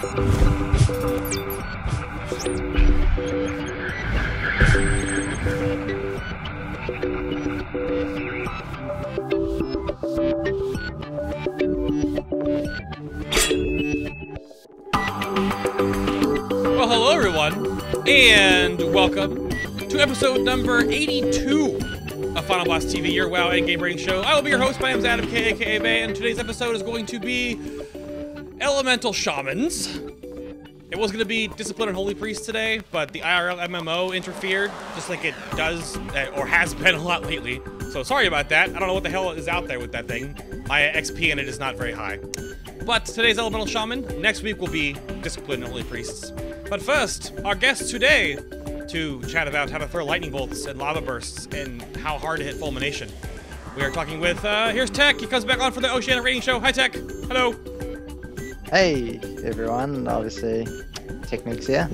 Well, hello everyone, and welcome to episode number 82 of FinalBossTV, your WoW endgame rating show. I will be your host. My name is Adam K, aka Bay, and today's episode is going to be Elemental Shamans. It was going to be Discipline and Holy Priest today, but the IRL MMO interfered, just like it does, or has been a lot lately. So sorry about that. I don't know what the hell is out there with that thing. My XP in it is not very high. But today's Elemental Shaman. Next week will be Discipline and Holy Priests. But first, our guests today to chat about how to throw lightning bolts and lava bursts and how hard to hit fulmination. We are talking with, here's Tech. He comes back on for the Oceanic Rating Show. Hi, Tech. Hello. Hey, everyone. Obviously, Tekniqz here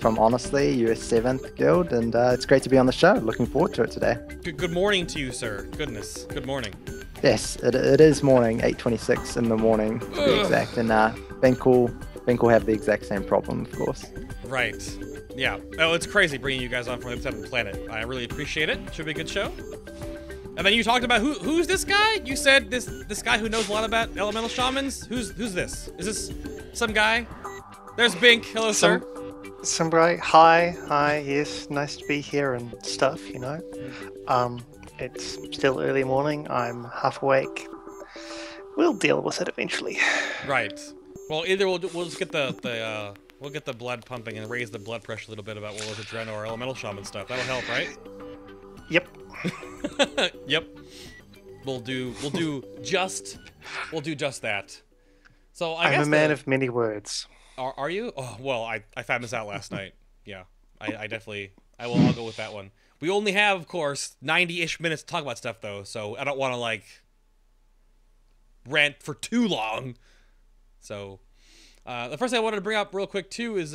from Honestly, US 7th Guild, and it's great to be on the show. Looking forward to it today. Good morning to you, sir. Goodness. Good morning. Yes, it is morning, 8:26 in the morning to be exact, and Bink will have the exact same problem, of course. Right. Yeah. Oh, it's crazy bringing you guys on from the other side of the planet. I really appreciate it. Should be a good show. And then you talked about who's this guy? You said this guy who knows a lot about elemental shamans. Who's this? Is this some guy? There's Bink. Hello, sir. Some guy. Hi. Yes, nice to be here and stuff. You know. It's still early morning. I'm half awake. We'll deal with it eventually. Right. Well, either we'll just get we'll get the blood pumping and raise the blood pressure a little bit about Warlords of Draenor or Elemental Shaman stuff. That'll help, right? Yep. Yep. We'll do just that. So I'm a man of many words. Are you? Oh well, I found this out last night. Yeah. I'll go with that one. We only have, of course, 90-ish minutes to talk about stuff, though, so I don't want to, like, rant for too long. So, the first thing I wanted to bring up real quick, too, is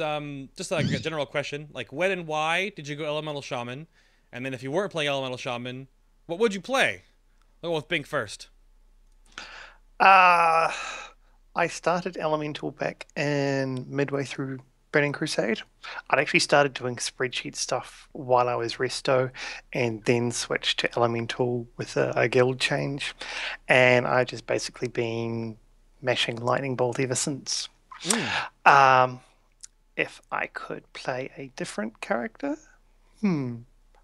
just, like, a general question. Like, when and why did you go Elemental Shaman? And then if you weren't playing Elemental Shaman, what would you play? I'll go with Bink first. I started Elemental back in midway through Burning Crusade. I'd actually started doing spreadsheet stuff while I was resto, and then switched to Elemental with a guild change, and I just basically been mashing lightning bolt ever since. If I could play a different character,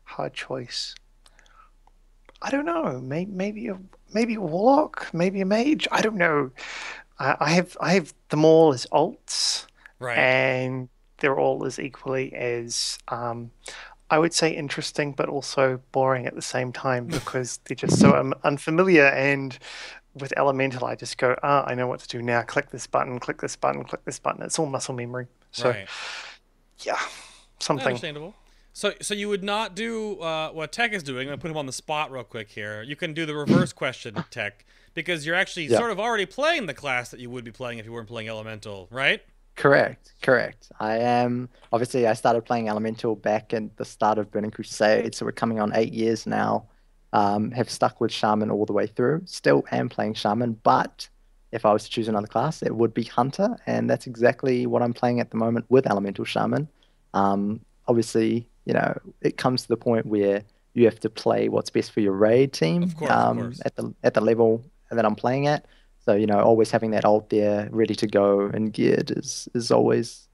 hard choice. I don't know. Maybe a warlock, maybe a mage. I don't know. I have them all as alts. Right. And they're all as equally as, I would say, interesting, but also boring at the same time because they're just so unfamiliar. And with Elemental, I just go, I know what to do now. Click this button, click this button, click this button. It's all muscle memory. So, yeah, something. Understandable. So you would not do what Tech is doing. I'm going to put him on the spot real quick here. You can do the reverse question, Tech, because you're actually sort of already playing the class that you would be playing if you weren't playing Elemental, right? Correct. I am, obviously, I started playing Elemental back at the start of Burning Crusade, so we're coming on 8 years now. Have stuck with Shaman all the way through. Still am playing Shaman, but if I was to choose another class, it would be Hunter, and that's exactly what I'm playing at the moment with Elemental Shaman. Obviously, you know, it comes to the point where you have to play what's best for your raid team, of course. at the level that I'm playing at. So, you know, always having that ult there ready to go and geared is always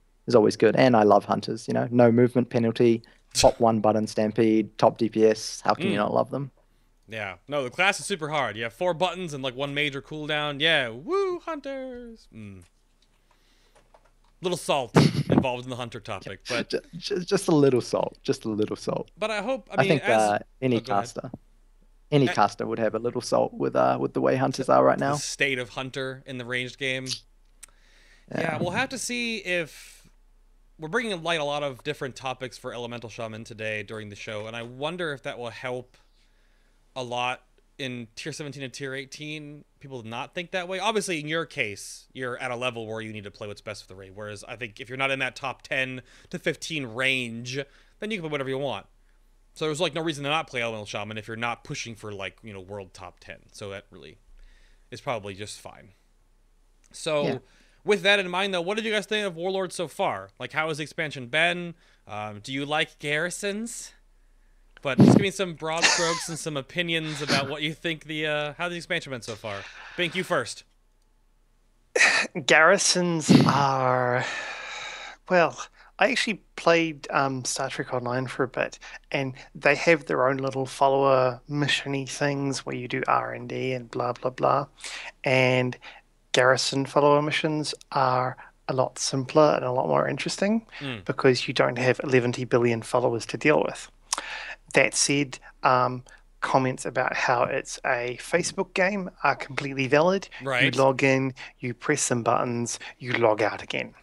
good. And I love Hunters, you know, no movement penalty, top one button stampede, top DPS. How can you not love them? Yeah. No, the class is super hard. You have 4 buttons and like 1 major cooldown. Yeah. Woo, Hunters. Little salt involved in the Hunter topic, but just a little salt. But I hope. I think any caster would have a little salt with the way Hunters are right now. The state of Hunter in the ranged game. Yeah, we'll have to see if we're bringing in light a lot of different topics for Elemental Shaman today during the show, and I wonder if that will help a lot in tier 17 and tier 18. People not think that way. Obviously, in your case, you're at a level where you need to play what's best for the raid. Whereas I think if you're not in that top 10 to 15 range, then you can play whatever you want. So there's like no reason to not play Elemental Shaman if you're not pushing for like, you know, world top 10. So that really is probably just fine. So with that in mind, though, what did you guys think of Warlords so far? Like, how has the expansion been? Do you like garrisons? But just give me some broad strokes and some opinions about what you think how the expansion been so far. Bink, you first. Garrisons are, well, I actually played Star Trek Online for a bit, and they have their own little follower mission-y things where you do R&D and blah blah blah. And garrison follower missions are a lot simpler and a lot more interesting because you don't have 11 billion followers to deal with. That said, comments about how it's a Facebook game are completely valid. Right. You log in, you press some buttons, you log out again.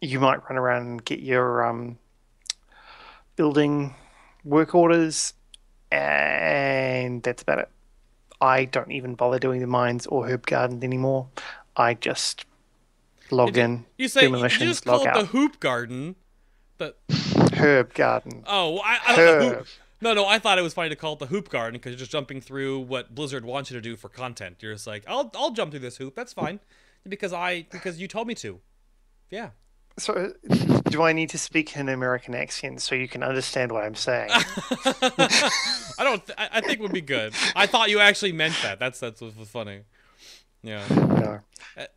You might run around and get your building work orders, and that's about it. I don't even bother doing the mines or herb garden anymore. I just log in, do my missions, you just log call it out. the hoop garden, but Herb garden. oh, Herb. No, I thought it was funny to call it the hoop garden because you're just jumping through what Blizzard wants you to do for content. You're just like, I'll jump through this hoop. That's fine, because you told me to. Yeah. So, do I need to speak in an American accent so you can understand what I'm saying? I think it would be good. I thought you actually meant that. That's what was funny. Yeah.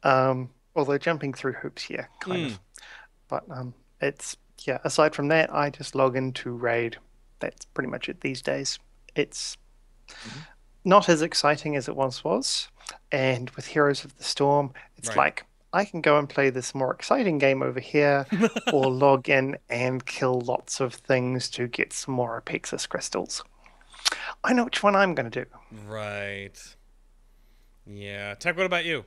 No. Although jumping through hoops, yeah, kind of. But it's aside from that, I just log into Raid. That's pretty much it these days. It's not as exciting as it once was, and with Heroes of the Storm, it's like I can go and play this more exciting game over here, or log in and kill lots of things to get some more Apexis crystals. I know which one I'm going to do. Right. Yeah. Tech, what about you?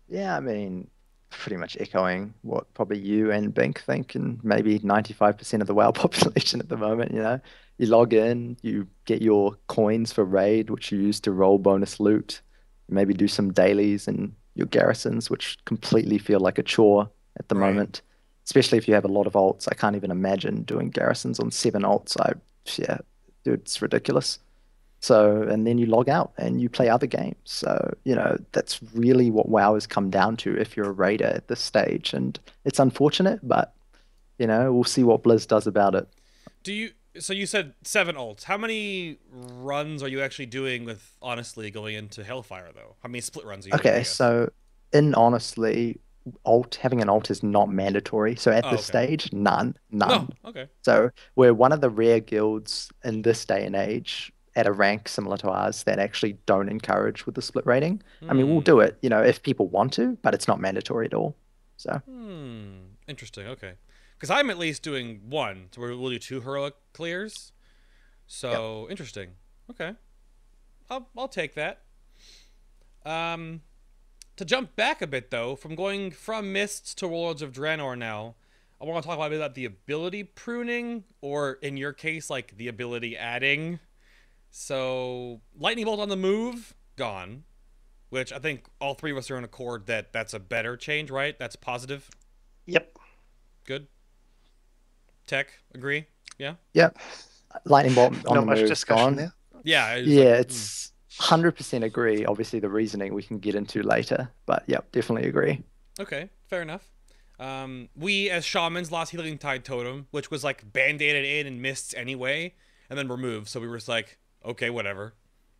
Yeah, I mean, pretty much echoing what probably you and Bink think, and maybe 95% of the WoW population at the moment. You know, you log in, you get your coins for raid, which you use to roll bonus loot. You maybe do some dailies and your garrisons, which completely feel like a chore at the moment, especially if you have a lot of alts. I can't even imagine doing garrisons on 7 alts. Dude, it's ridiculous. So, and then you log out and you play other games. So, you know, that's really what WoW has come down to if you're a raider at this stage. And it's unfortunate, but, you know, we'll see what Blizz does about it. So you said 7 ults. How many runs are you actually doing with Honestly going into Hellfire, though? How many split runs are you doing? Okay, so in Honestly, having an alt is not mandatory. So at this stage, none. Oh, okay. So we're one of the rare guilds in this day and age at a rank similar to ours that actually don't encourage with the split rating. I mean, we'll do it, you know, if people want to, but it's not mandatory at all. So. Interesting. Okay. Because I'm at least doing 1, so we'll do 2 heroic clears. So interesting. Okay. I'll take that. To jump back a bit though, from going from Mists to Warlords of Draenor now, I want to talk a bit about the ability pruning, or in your case, like the ability adding. So, Lightning Bolt on the move, gone. Which I think all 3 of us are in accord that that's a better change, right? That's positive? Yep. Good. Tech, agree? Yeah? Yep. Lightning Bolt on Not the much move, discussion gone. there. Yeah. It's 100% agree. Obviously, the reasoning we can get into later. But, yep, definitely agree. Okay, fair enough. We, as Shamans, lost Healing Tide Totem, which was, like, band-aided in Mists anyway, and then removed. So we were just like, okay, whatever.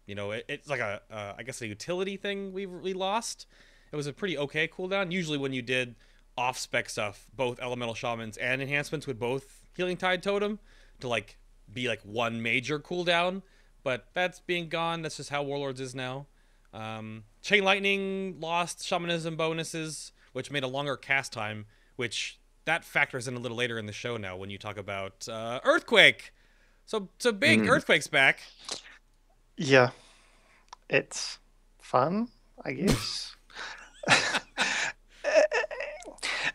You know, it's like I guess a utility thing we lost. It was a pretty okay cooldown. Usually when you did off-spec stuff, both Elemental Shamans and enhancements with both Healing Tide Totem to, like, be, like, one major cooldown. But that's being gone. That's just how Warlords is now. Chain Lightning lost Shamanism bonuses, which made a longer cast time, which that factors in a little later in the show now when you talk about Earthquake. So big Earthquake's back. Yeah. It's fun, I guess.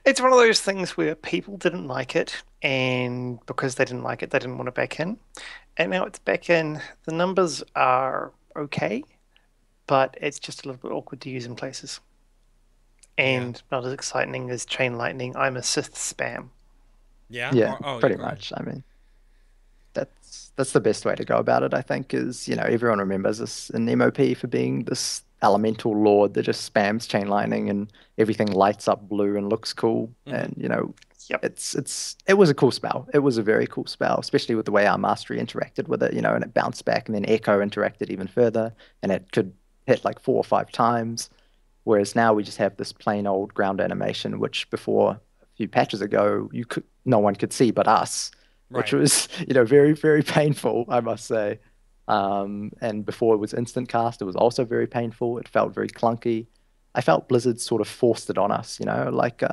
It's one of those things where people didn't like it, and because they didn't like it, they didn't want it back in. And now it's back in. The numbers are okay, but it's just a little bit awkward to use in places. And not as exciting as Chain Lightning. I'm a Sith spam. Yeah? Yeah, Oh, pretty right. much. I mean, That's the best way to go about it, I think, is, everyone remembers us in MOP for being this elemental lord that just spams chain lightning and everything lights up blue and looks cool. And, Yep. it was a cool spell. It was a very cool spell, especially with the way our mastery interacted with it, and it bounced back, and then Echo interacted even further, and it could hit like 4 or 5 times. Whereas now we just have this plain old ground animation, which before a few patches ago no one could see but us, which Right. was very, very painful, I must say. And before it was instant cast, it was also very painful. It felt very clunky. I felt Blizzard sort of forced it on us, like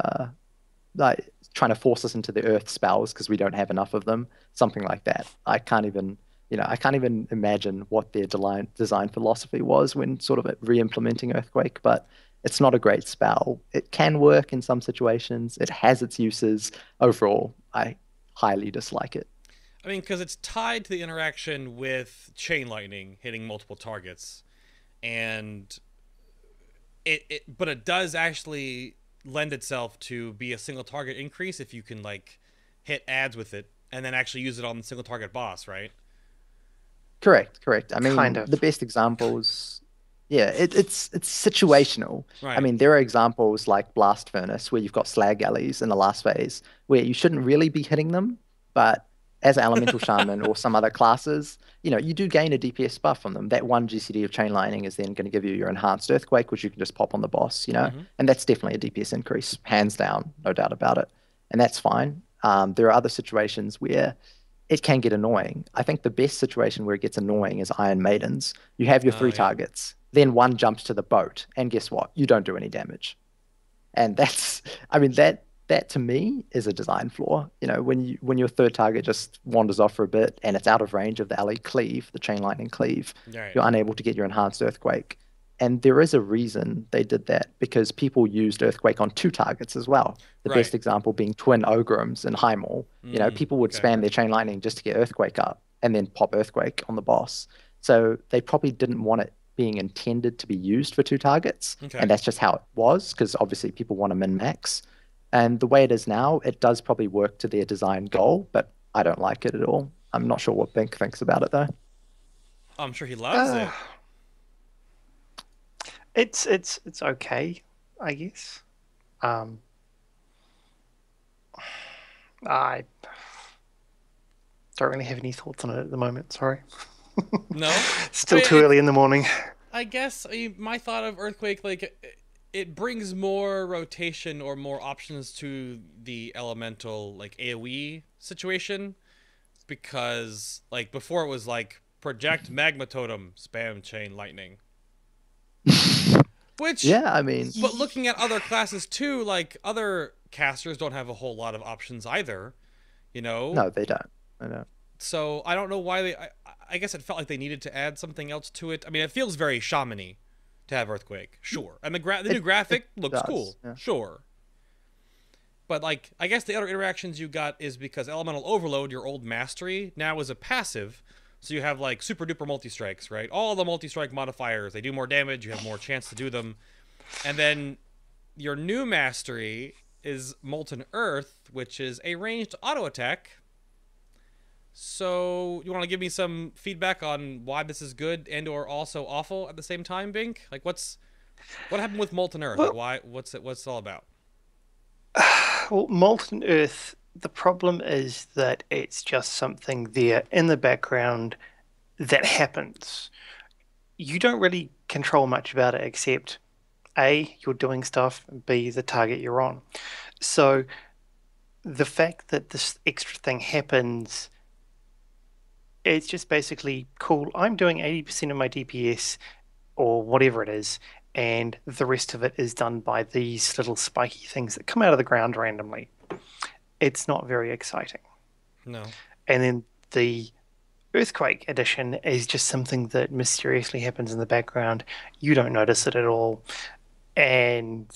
trying to force us into the Earth spells because we don't have enough of them, something like that. I can't even imagine what their design philosophy was when sort of re-implementing Earthquake, but it's not a great spell. It can work in some situations. It has its uses. Overall, I highly dislike it. I mean, because it's tied to the interaction with chain lightning hitting multiple targets, and but it does actually lend itself to be a single target increase if you can like hit ads with it and then actually use it on the single target boss, right? Correct. I Kind mean, of. the best examples, yeah, it's situational. I Right. mean, there are examples like Blast Furnace where you've got slag alleys in the last phase where you shouldn't really be hitting them, but as an Elemental Shaman or some other classes, you do gain a DPS buff from them. That one GCD of Chain Lightning is then going to give you your Enhanced Earthquake, which you can just pop on the boss. Mm-hmm. And that's definitely a DPS increase, hands down, no doubt about it. And that's fine. There are other situations where it can get annoying. I think the best situation where it gets annoying is Iron Maidens. You have your Oh three yeah. targets, then one jumps to the boat, and guess what? You don't do any damage. And I mean, that to me is a design flaw. When your third target just wanders off for a bit and it's out of range of the alley cleave, the chain lightning cleave, Right. you're unable to get your enhanced earthquake. And there is a reason they did that because people used earthquake on two targets as well. The Right. best example being twin ogrims in Highmall. People would Okay. spam their chain lightning just to get earthquake up and then pop earthquake on the boss. So they probably didn't want it being intended to be used for two targets. Okay. And that's just how it was because obviously people want to min max. And the way it is now, it does probably work to their design goal, but I don't like it at all. I'm not sure what Bink thinks about it though. I'm sure he loves Uh, it. it's okay, I guess. Um, I don't really have any thoughts on it at the moment. Sorry. No. I Still mean, too early in the morning. I guess my thought of earthquake, like, it brings more rotation or more options to the elemental like AoE situation, because like before it was like project magma totem spam chain lightning, which, Yeah, I mean, but looking at other classes too, like other casters don't have a whole lot of options either, you know. no, they don't. I don't. So I don't know why I guess it felt like they needed to add something else to it. I mean, it feels very shamany to have earthquake, sure, and the new It graphic looks does. cool, Yeah. sure. But like, I guess the other interactions you got is because elemental overload, your old mastery, now is a passive. So you have like super duper multi strikes, right? All the multi strike modifiers, they do more damage. You have more chance to do them, and then your new mastery is molten earth, which is a ranged auto attack. So you want to give me some feedback on why this is good and or also awful at the same time, Bink? Like, what happened with molten earth? Like, Well, why? What's it all about? well, Molten Earth, the problem is that it's just something there in the background that happens. You don't really control much about it except A, you're doing stuff, and B, the target you're on. So the fact that this extra thing happens, it's just basically cool. I'm doing 80% of my DPS or whatever it is, and the rest of it is done by these little spiky things that come out of the ground randomly. It's not very exciting. No. And then the Earthquake edition is just something that mysteriously happens in the background. You don't notice it at all. And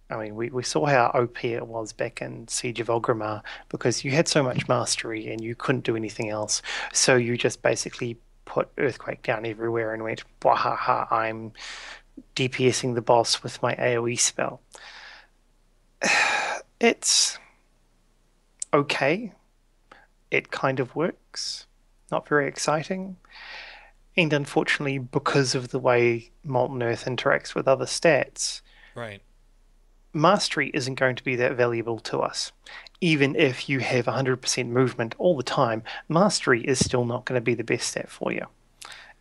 I mean, we saw how OP it was back in Siege of Orgrimmar because you had so much mastery and you couldn't do anything else. So you just basically put Earthquake down everywhere and went, wahaha, I'm DPSing the boss with my AoE spell. It's okay. it kind of works. Not very exciting. And unfortunately, because of the way Molten Earth interacts with other stats, Right. Mastery isn't going to be that valuable to us. Even if you have 100% movement all the time, Mastery is still not going to be the best stat for you.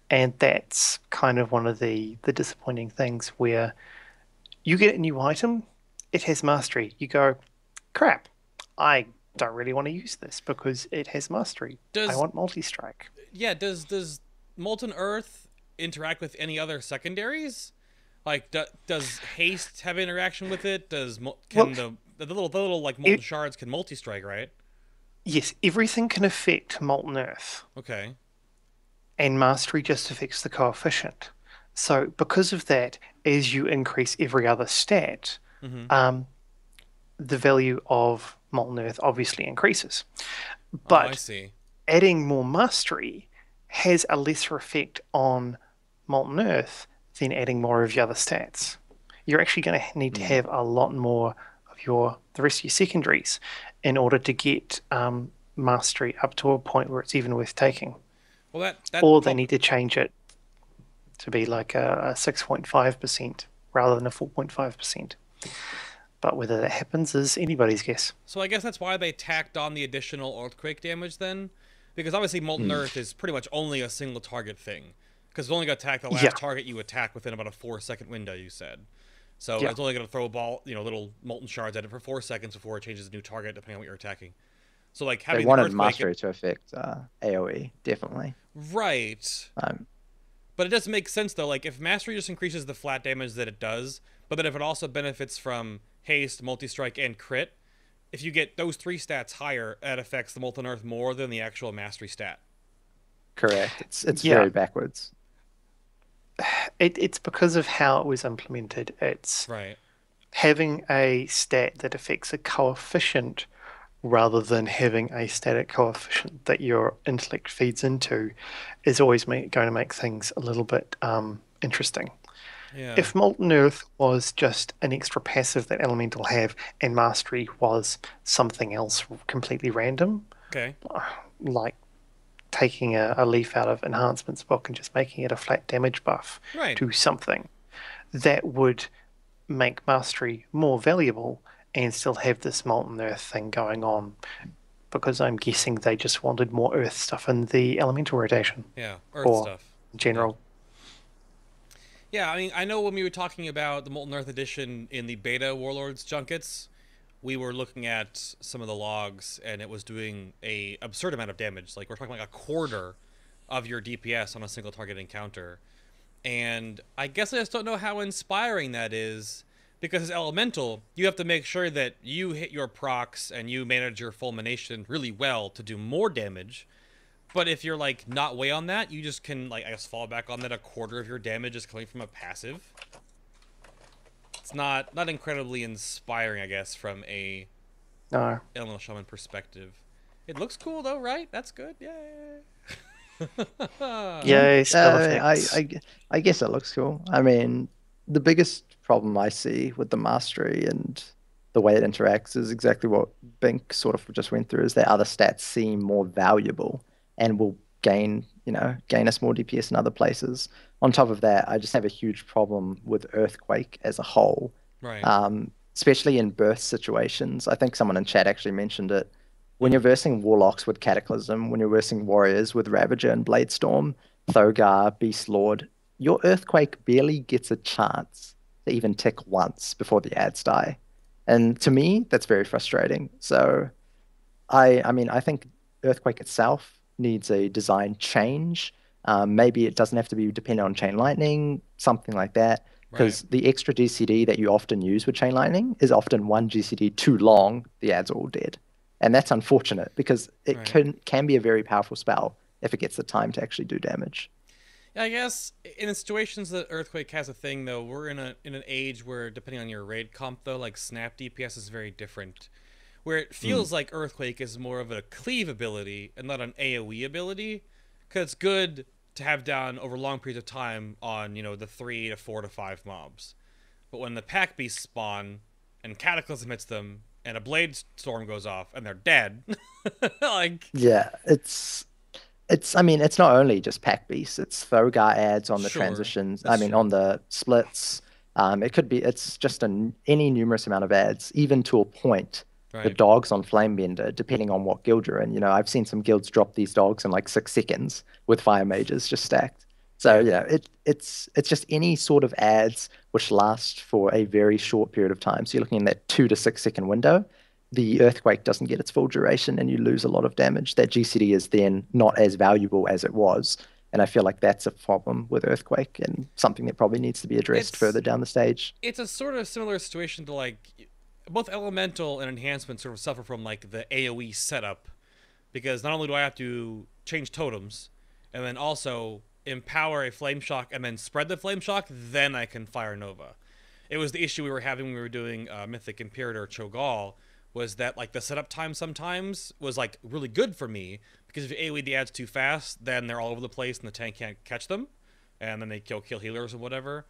And that's kind of one of the disappointing things where you get a new item, it has Mastery. You go, crap, I don't really want to use this because it has Mastery. I want multi-strike. Yeah, does Molten Earth interact with any other secondaries? Like, does haste have interaction with it? The little like molten shards can multi-strike, right? Yes, everything can affect Molten Earth. Okay. And Mastery just affects the coefficient. So because of that, as you increase every other stat, the value of Molten Earth obviously increases. But I see. Adding more Mastery has a lesser effect on Molten Earth than adding more of your other stats. You're actually going to need to have a lot more of the rest of your secondaries in order to get Mastery up to a point where it's even worth taking. Well, or they need to change it to be like a 6.5% rather than a 4.5%. But whether that happens is anybody's guess. So I guess that's why they tacked on the additional earthquake damage then? Because obviously Molten Earth is pretty much only a single target thing. Because it's only going to attack the last target you attack within about a 4-second window, you said. So it's only going to throw a ball, little molten shards at it for 4 seconds before it changes a new target, depending on what you're attacking. So like having they wanted Mastery to affect AoE, definitely. Right. But it doesn't make sense though. Like if Mastery just increases the flat damage that it does, but then if it also benefits from haste, multi-strike, and crit, if you get those 3 stats higher, that affects the Molten Earth more than the actual Mastery stat. Correct. It's very backwards. It's because of how it was implemented. It's having a stat that affects a coefficient rather than having a static coefficient that your intellect feeds into is always going to make things a little bit interesting. Yeah. If Molten Earth was just an extra passive that Elemental have and Mastery was something else completely random, like taking a leaf out of Enhancement's book and just making it a flat damage buff to something, that would make Mastery more valuable and still have this Molten Earth thing going on, because I'm guessing they just wanted more Earth stuff in the Elemental rotation. Yeah, Earth stuff. In general. Yeah, I mean, I know when we were talking about the Molten Earth edition in the beta Warlords junkets, we were looking at some of the logs, and it was doing a absurd amount of damage. Like, we're talking like a quarter of your DPS on a single target encounter. And I guess I just don't know how inspiring that is, because as Elemental, you have to make sure that you hit your procs and you manage your fulmination really well to do more damage. But if you're, like, not way on that, you just can, like, I guess fall back on that a quarter of your damage is coming from a passive. It's not incredibly inspiring, I guess, from a Elemental Shaman perspective. It looks cool, though, right? That's good. Yay! Yay, spell effects. I guess it looks cool. I mean, the biggest problem I see with the Mastery and the way it interacts is exactly what Bink sort of just went through, is that other stats seem more valuable and will gain us more DPS in other places. On top of that, I just have a huge problem with Earthquake as a whole. Right. Especially in burst situations. I think someone in chat actually mentioned it. When you're versing Warlocks with Cataclysm, when you're versing Warriors with Ravager and Bladestorm, Thogar, Beast Lord, your Earthquake barely gets a chance to even tick once before the ads die. And to me, that's very frustrating. So I mean, I think Earthquake itself needs a design change. Maybe it doesn't have to be dependent on Chain Lightning, something like that. Because the extra GCD that you often use with Chain Lightning is often one GCD too long, the ads are all dead. And that's unfortunate, because it can be a very powerful spell if it gets the time to actually do damage. Yeah, I guess in the situations that Earthquake has a thing, though, we're in an age where, depending on your raid comp, though, like Snap DPS is very different. Where it feels like Earthquake is more of a cleave ability and not an AoE ability, because it's good to have down over long periods of time on, the 3 to 4 to 5 mobs. But when the pack beasts spawn and Cataclysm hits them and a blade storm goes off and they're dead. Like, Yeah, I mean, it's not only just pack beasts, it's Throgar ads on the sure, transitions, that's on true. the splits. It's just any numerous amount of ads, even to a point. The Right. dogs on Flamebender, depending on what guild you're in. I've seen some guilds drop these dogs in like 6 seconds with fire mages just stacked. So, Yeah. it's just any sort of ads which last for a very short period of time. So you're looking in that 2 to 6 second window. The earthquake doesn't get its full duration and you lose a lot of damage. That GCD is then not as valuable as it was. And I feel like that's a problem with earthquake and something that probably needs to be addressed It's further down the stage. it's a sort of similar situation to like both elemental and enhancement sort of suffer from like the AoE setup, because not only do I have to change totems and then also empower a flame shock and then spread the flame shock, then I can fire Nova. It was the issue we were having when we were doing Mythic Imperator Cho'Gall, was that like the setup time sometimes was like really good for me, because if you AoE the ads too fast, then they're all over the place and the tank can't catch them, and then they kill healers or whatever.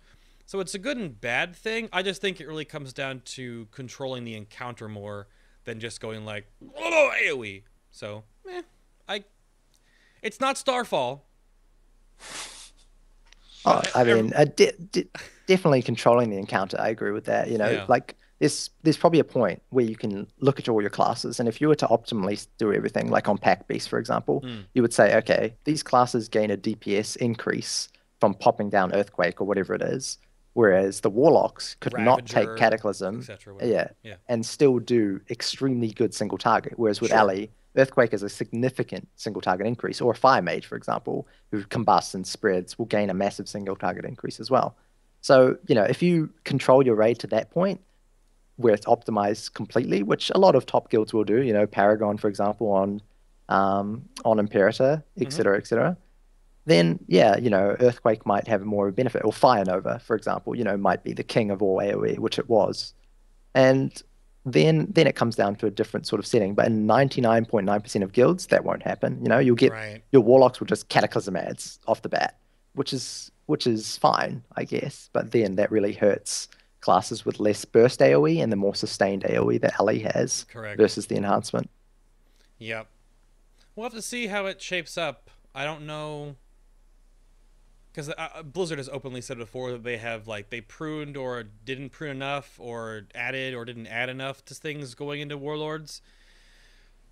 So it's a good and bad thing. I just think it really comes down to controlling the encounter more than just going like, oh, AoE. So, I, it's not Starfall. Oh, I mean, definitely controlling the encounter. I agree with that. Yeah. Like there's probably a point where you can look at all your classes, and if you were to optimally do everything, like on Pack Beast, for example, you would say, okay, these classes gain a DPS increase from popping down Earthquake or whatever it is, whereas the Warlocks could not take Ravager, Cataclysm, etc. yeah, and still do extremely good single target. Whereas with Sure. Ali, Earthquake is a significant single target increase, or a Fire Mage, for example, who combusts and spreads, will gain a massive single target increase as well. So, if you control your raid to that point, where it's optimized completely, which a lot of top guilds will do, Paragon, for example, on Imperator, etc., etc., then yeah, Earthquake might have more of a benefit, or Fire Nova, for example, might be the king of all AoE, which it was. And then it comes down to a different sort of setting. But in 99.9% of guilds, that won't happen. You'll get Right. your Warlocks will just Cataclysm ads off the bat, which is fine, I guess. But then that really hurts classes with less burst AoE and the more sustained AoE that Ali has Correct. versus the enhancement. Yep. We'll have to see how it shapes up. I don't know, because Blizzard has openly said before that they have like they pruned or didn't prune enough, or added or didn't add enough to things going into Warlords,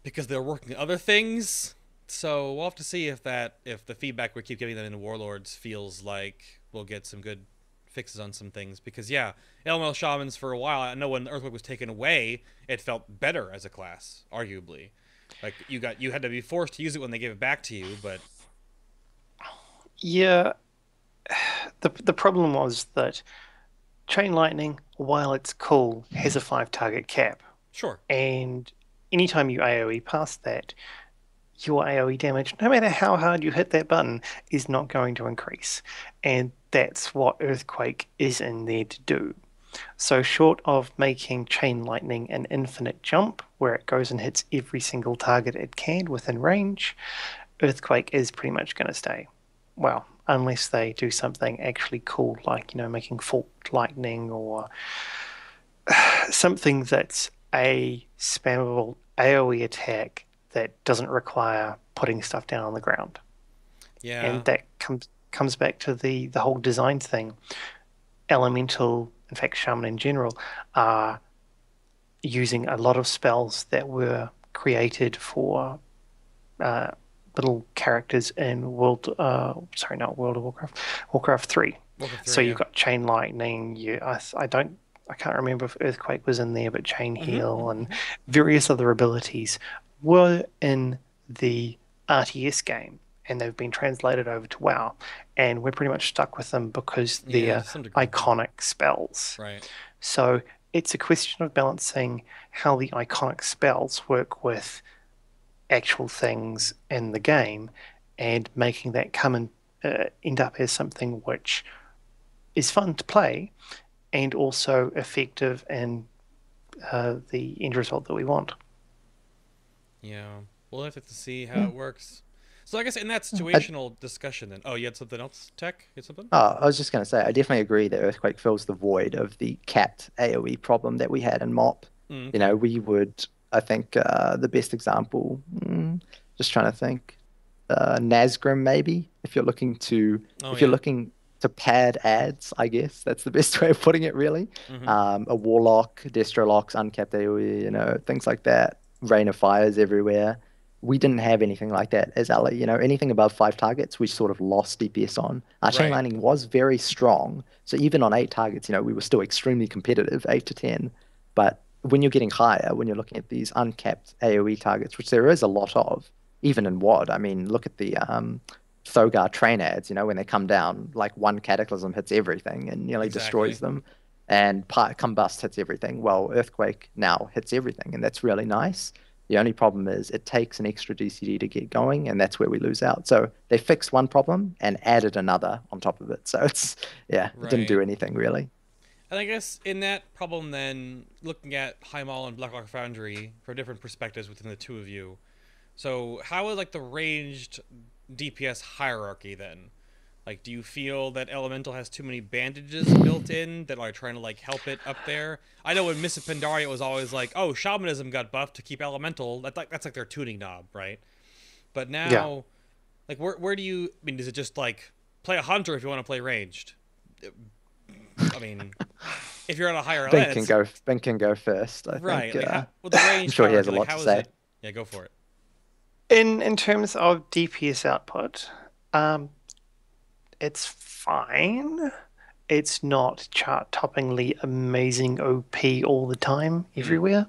because they're working on other things. So we'll have to see if the feedback we keep giving them in Warlords feels like we'll get some good fixes on some things. Because yeah, Elemental Shamans for a while, I know when Earthquake was taken away, it felt better as a class, arguably. Like you had to be forced to use it when they gave it back to you, but Yeah, the problem was that Chain Lightning, while it's cool, has a 5 target cap. sure. And anytime you AoE past that, your AoE damage, no matter how hard you hit that button, is not going to increase. And that's what Earthquake is in there to do. So short of making Chain Lightning an infinite jump, where it goes and hits every single target it can within range, Earthquake is pretty much going to stay. Well, unless they do something actually cool, like, making Fault Lightning, or something that's a spammable AoE attack that doesn't require putting stuff down on the ground. Yeah. And that comes back to the whole design thing. Elemental, in fact, Shaman in general, are using a lot of spells that were created for little characters in not World of Warcraft, Warcraft 3. Warcraft 3, So yeah. you've got Chain Lightning. I can't remember if Earthquake was in there, but Chain Heal and various other abilities were in the RTS game, and they've been translated over to WoW, and we're pretty much stuck with them because Yeah, they're to some degree. iconic spells. Right. So it's a question of balancing how the iconic spells work with actual things in the game, and making that come and end up as something which is fun to play and also effective in the end result that we want. Yeah. We'll have to see how it works. So I guess in that situational discussion then. Oh, you had something else, Tech? You had something? I was just going to say, I definitely agree that Earthquake fills the void of the capped AoE problem that we had in MOP. You know, we would, I think, the best example, just trying to think, Nazgrim maybe, if you're looking to, if you're looking to pad ads, I guess that's the best way of putting it, really. A Warlock, Destrolocks, uncapped AoE, you know, things like that. Rain of Fires everywhere. We didn't have anything like that as Ali. You know, anything above 5 targets, we sort of lost DPS on. Our chain lining was very strong. So even on 8 targets, you know, we were still extremely competitive, 8 to 10. But when you're getting higher, when you're looking at these uncapped AoE targets, which there is a lot of, even in WoD, I mean, look at the Thogar train ads, you know, when they come down, like one Cataclysm hits everything and nearly destroys them. And Combust hits everything. Well, Earthquake now hits everything, and that's really nice. The only problem is it takes an extra DCD to get going, and that's where we lose out. So they fixed one problem and added another on top of it. So it's, it didn't do anything really. And I guess in that problem then, looking at Heimal and Blackrock Foundry from different perspectives within the two of you, so how is like the ranged DPS hierarchy then? Like, do you feel that Elemental has too many bandages built in that are trying to, like, help it up there? I know when Miss Pandaria it was always like, oh, Shamanism got buffed to keep Elemental. That's like their tuning knob, right? But now, like, where do you... I mean, is it just, like, play a Hunter if you want to play ranged? I mean, if you're on a higher level... Ben can go first, I think. Like, well, the range I'm sure he has a lot to say. Yeah, go for it. In terms of DPS output... it's fine. It's not chart-toppingly amazing OP all the time everywhere.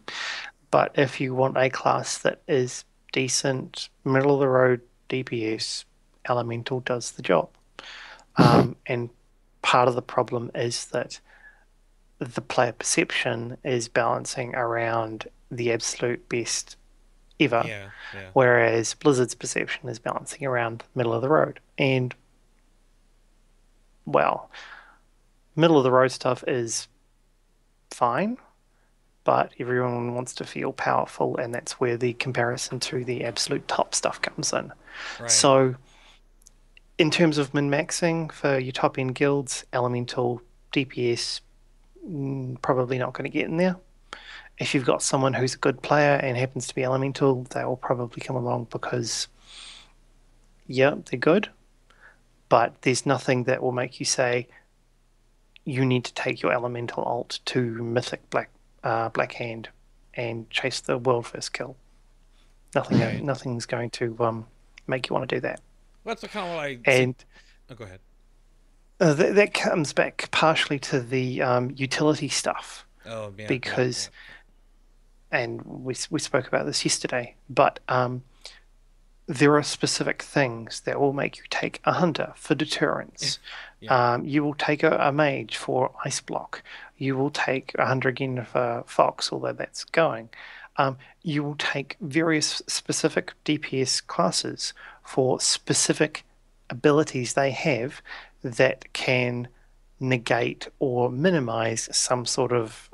But if you want a class that is decent, middle-of-the-road DPS, Elemental does the job. And part of the problem is that the player perception is balancing around the absolute best ever, whereas Blizzard's perception is balancing around middle-of-the-road. And well, middle of the road stuff is fine, but everyone wants to feel powerful, and that's where the comparison to the absolute top stuff comes in. So in terms of min-maxing for your top-end guilds, Elemental DPS, probably not going to get in there. If you've got someone who's a good player and happens to be Elemental, they will probably come along because, they're good. But there's nothing that will make you say you need to take your Elemental ult to Mythic Black Hand and chase the world first kill. Nothing's going to make you want to do that. Well, that's kind of what I... And go ahead. That comes back partially to the utility stuff. Oh, yeah. Because, and we spoke about this yesterday, but... there are specific things that will make you take a hunter for deterrence. You will take a mage for ice block. You will take a hunter again for fox, although that's going. You will take various specific DPS classes for specific abilities they have that can negate or minimize some sort of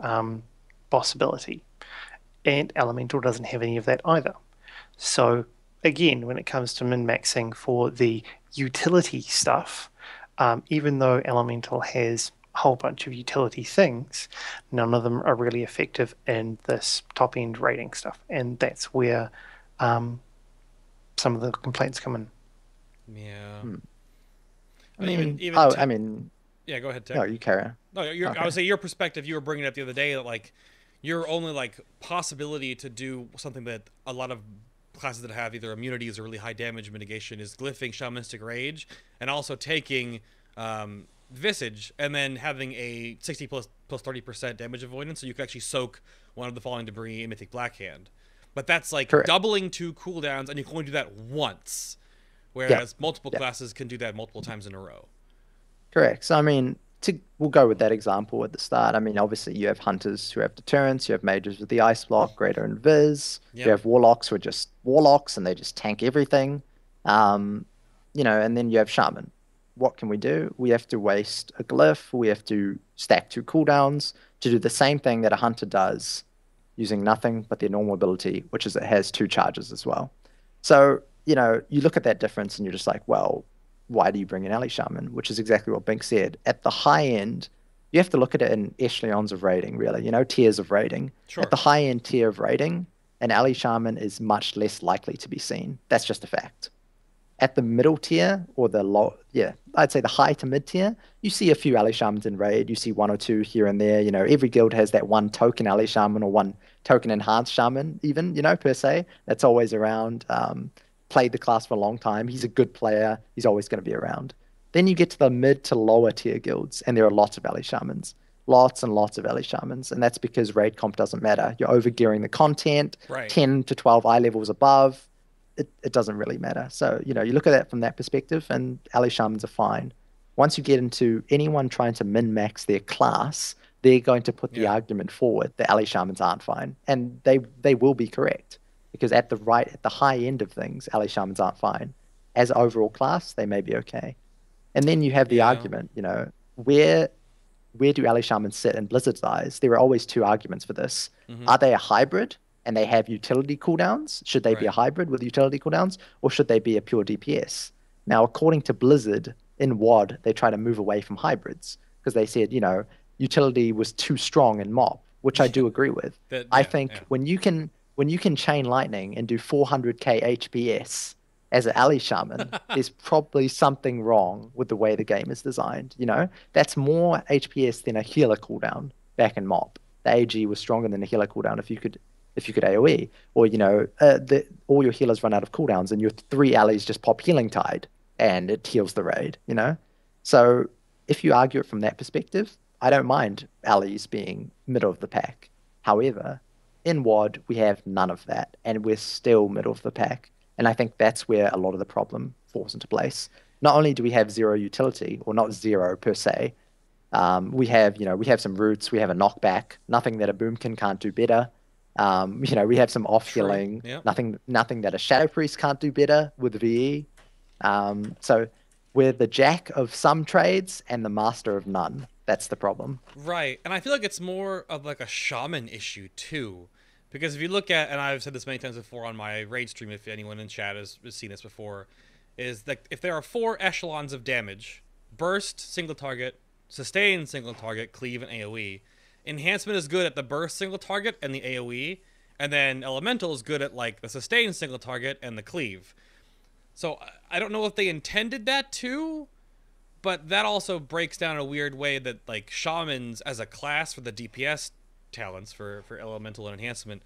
boss ability. And Elemental doesn't have any of that either. So again, when it comes to min-maxing for the utility stuff, even though Elemental has a whole bunch of utility things, none of them are really effective in this top-end rating stuff. And that's where some of the complaints come in. Yeah. I mean, yeah, go ahead, Tech. No, you carry on. No, I would say your perspective, you were bringing up the other day that, like, your only, like, possibility to do something that a lot of classes that have either immunities or really high damage mitigation is glyphing Shamanistic Rage and also taking Visage and then having a 60 plus 30% damage avoidance, so you can actually soak one of the falling debris in Mythic Blackhand. But that's like doubling 2 cooldowns, and you can only do that once, whereas multiple classes can do that multiple times in a row. Correct. So I mean, we'll go with that example at the start. I mean, obviously you have hunters who have deterrence, you have mages with the ice block, greater invis, you have warlocks who are just warlocks and they just tank everything. And then you have shaman. What can we do? We have to waste a glyph, we have to stack 2 cooldowns to do the same thing that a hunter does using nothing but their normal ability, which is it has 2 charges as well. So, you look at that difference and you're just like, well, why do you bring an ally shaman? Which is exactly what Bink said. At the high end, you have to look at it in echelons of rating, really, tiers of rating. Sure. At the high end tier of rating, an ally shaman is much less likely to be seen. That's just a fact. At the middle tier, or the low, I'd say the high to mid tier, you see a few ally shamans in raid. You see one or two here and there. Every guild has that one token ally shaman or one token enhanced shaman, even, per se. That's always around. Played the class for a long time. He's a good player. He's always going to be around. Then you get to the mid to lower tier guilds, and there are lots of ally shamans. Lots and lots of ally shamans. And that's because raid comp doesn't matter. You're overgearing the content, right. 10 to 12 eye levels above. It doesn't really matter. So, you look at that from that perspective, and ally shamans are fine. Once you get into anyone trying to min-max their class, they're going to put the argument forward that ally shamans aren't fine. And they will be correct. Because at the high end of things, ally shamans aren't fine. As an overall class, they may be okay. And then you have the argument, where do ally shamans sit in Blizzard's eyes? There are always two arguments for this. Mm-hmm. Are they a hybrid? And they have utility cooldowns? Should they be a hybrid with utility cooldowns? Or should they be a pure DPS? Now, according to Blizzard, in WoD, they try to move away from hybrids. Because they said, utility was too strong in MoP, which I do agree with. I think when you can chain lightning and do 400k HPS as an ally shaman, there's probably something wrong with the way the game is designed. That's more HPS than a healer cooldown back in MoP. The AG was stronger than a healer cooldown if you could AoE, or all your healers run out of cooldowns and your 3 allies just pop healing tide and it heals the raid. So if you argue it from that perspective, I don't mind allies being middle of the pack. However, in WoD we have none of that, and we're still middle of the pack, and I think that's where a lot of the problem falls into place. Not only do we have zero utility, or not zero per se, we have some roots, we have a knockback, nothing that a boomkin can't do better. We have some off healing, nothing that a shadow priest can't do better with VE. So we're the jack of some trades and the master of none. That's the problem. Right, and I feel like it's more of like a shaman issue too, because if you look at, and I've said this many times before on my raid stream, if anyone in chat has seen this before, is that if there are 4 echelons of damage: burst, single target, sustain, single target, cleave, and AoE. Enhancement is good at the burst single target and the AoE, and then elemental is good at like the sustain single target and the cleave. So I don't know if they intended that too, but that also breaks down in a weird way that like shamans as a class for the DPS talents for elemental and enhancement,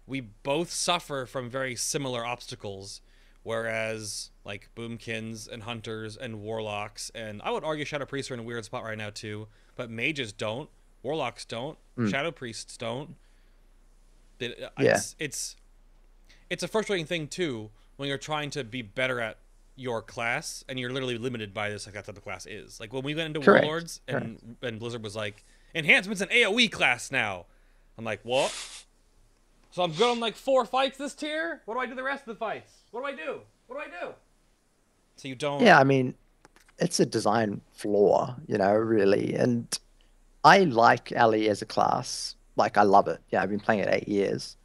we both suffer from very similar obstacles, whereas like boomkins and hunters and warlocks, and I would argue shadow priests are in a weird spot right now too, but mages don't. Warlocks don't. Shadow priests don't. It's a frustrating thing too when you're trying to be better at your class and you're literally limited by this, like that's what the class is. Like when we went into Warlords and Blizzard was like, enhancements an AoE class now. I'm like, what? So I'm good on like 4 fights this tier? What do I do the rest of the fights? What do I do? So you don't... Yeah, I mean, it's a design flaw, really. And I like ally as a class. Like, I love it. Yeah, I've been playing it 8 years.